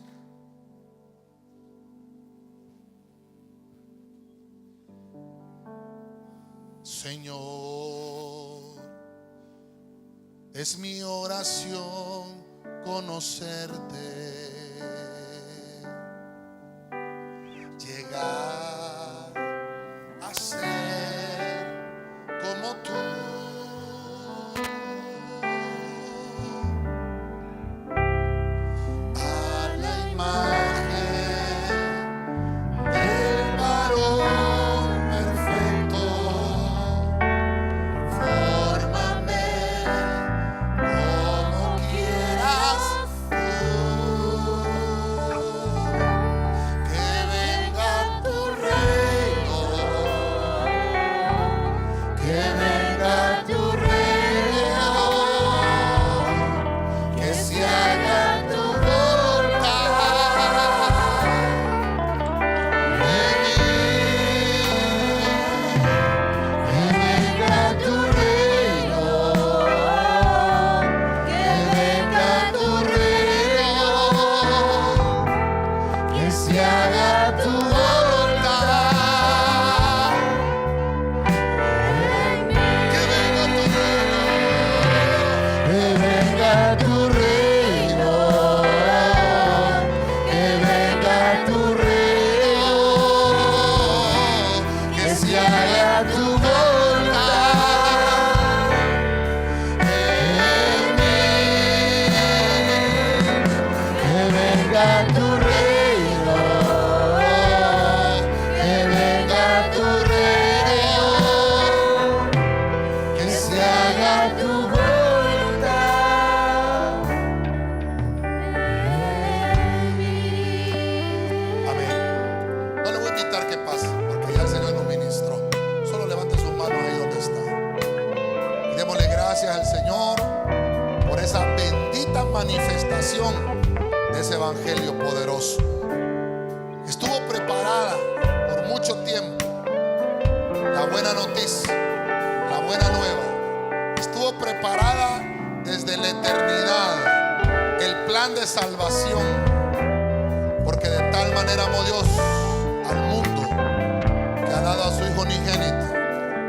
Speaker 1: Señor, es mi oración conocerte, llegar a ser como tú. A la imagen del varón perfecto, fórmame como quieras tú. Que venga tu reino, que venga tu reino, que se haga tu voluntad en mí. Que venga tu reino, que venga tu reino, que se haga tu voluntad en mí. Que venga tu reino, que venga tu reino, que venga tu reino, que se haga tu voluntad en mí. Que venga tu reino, que venga tu reino, que se haga tu voluntad en mí. Amén. No le voy a invitar que pase, porque ya el Señor nos ministró. Solo levante sus manos ahí donde está. Y démosle gracias al Señor por esa bendita manifestación de ese evangelio poderoso. Estuvo preparada por mucho tiempo la buena noticia, la buena nueva. Estuvo preparada desde la eternidad el plan de salvación, porque de tal manera amó Dios al mundo que ha dado a su Hijo unigénito,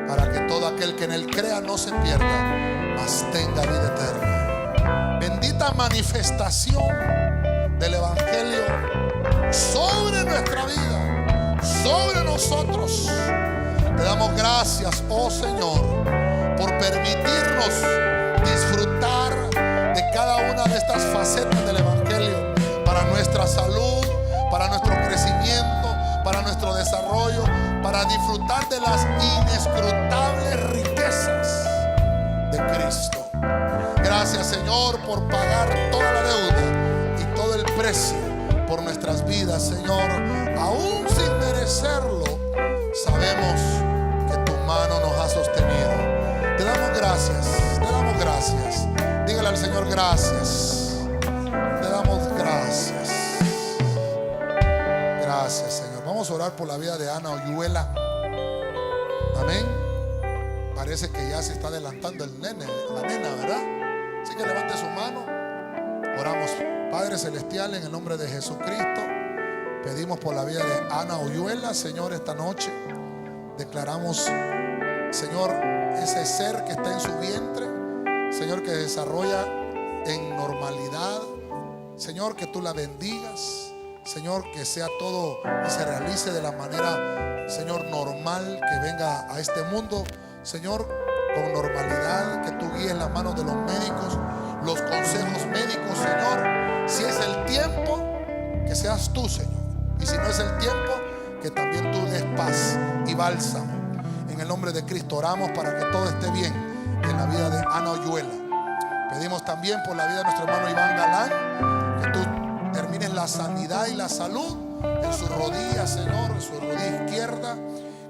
Speaker 1: para que todo aquel que en él crea no se pierda, mas tenga vida eterna. Bendita manifestación del Evangelio sobre nuestra vida, sobre nosotros. Te damos gracias, oh Señor, por permitirnos disfrutar de cada una de estas facetas del Evangelio para nuestra salud, para nuestro crecimiento, para nuestro desarrollo, para disfrutar de las inescrutables riquezas de Cristo. Gracias, Señor, por pagar toda la deuda y todo el precio por nuestras vidas, Señor. Aún sin merecerlo, sabemos que tu mano nos ha sostenido. Te damos gracias, te damos gracias. Dígale al Señor gracias. Te damos gracias. Gracias, Señor. Vamos a orar por la vida de Ana Oyuela. Amén. Parece que ya se está adelantando el nene, la nena, ¿verdad? Así que levante su mano. Oramos. Padre celestial, en el nombre de Jesucristo, pedimos por la vida de Ana Oyuela, Señor, esta noche. Declaramos, Señor, ese ser que está en su vientre, Señor, que desarrolla en normalidad. Señor, que tú la bendigas. Señor, que sea todo y se realice de la manera, Señor, normal, que venga a este mundo, Señor, con normalidad, que tú guíes las manos de los médicos, los consejos médicos, Señor. Si es el tiempo, que seas tú, Señor. Y si no es el tiempo, que también tú des paz y bálsamo. En el nombre de Cristo oramos para que todo esté bien en la vida de Ana Oyuela. Pedimos también por la vida de nuestro hermano Iván Galán, que tú termines la sanidad y la salud en su rodilla, Señor, en su rodilla izquierda.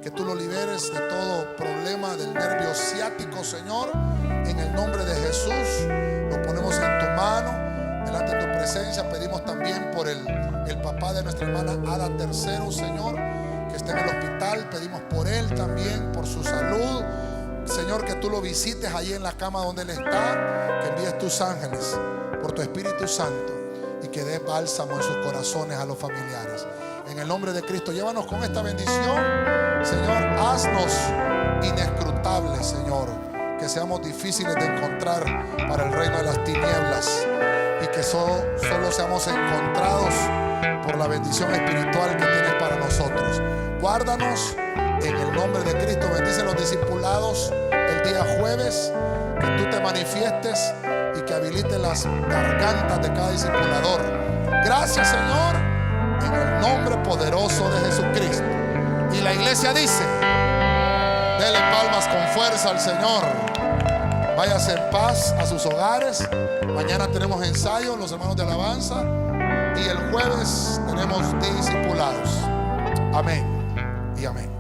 Speaker 1: Que tú lo liberes de todo problema del nervio ciático, Señor. En el nombre de Jesús lo ponemos en tu mano, delante de tu presencia. Pedimos también por el papá de nuestra hermana Ada Tercero, Señor, que está en el hospital. Pedimos por él también, por su salud, Señor, que tú lo visites allí en la cama donde él está, que envíes tus ángeles por tu Espíritu Santo y que des bálsamo en sus corazones a los familiares. En el nombre de Cristo, llévanos con esta bendición, Señor. Haznos inescrutables, Señor, que seamos difíciles de encontrar para el reino de las tinieblas y que solo seamos encontrados por la bendición espiritual que tienes para nosotros. Guárdanos en el nombre de Cristo. Bendice a los discipulados el día jueves, que tú te manifiestes y que habilite las gargantas de cada discipulador. Gracias, Señor, en el nombre poderoso de Jesucristo. Y la iglesia dice: dele palmas con fuerza al Señor. Váyase en paz a sus hogares. Mañana tenemos ensayo, los hermanos de alabanza. Y el jueves tenemos discipulados. Amén y amén.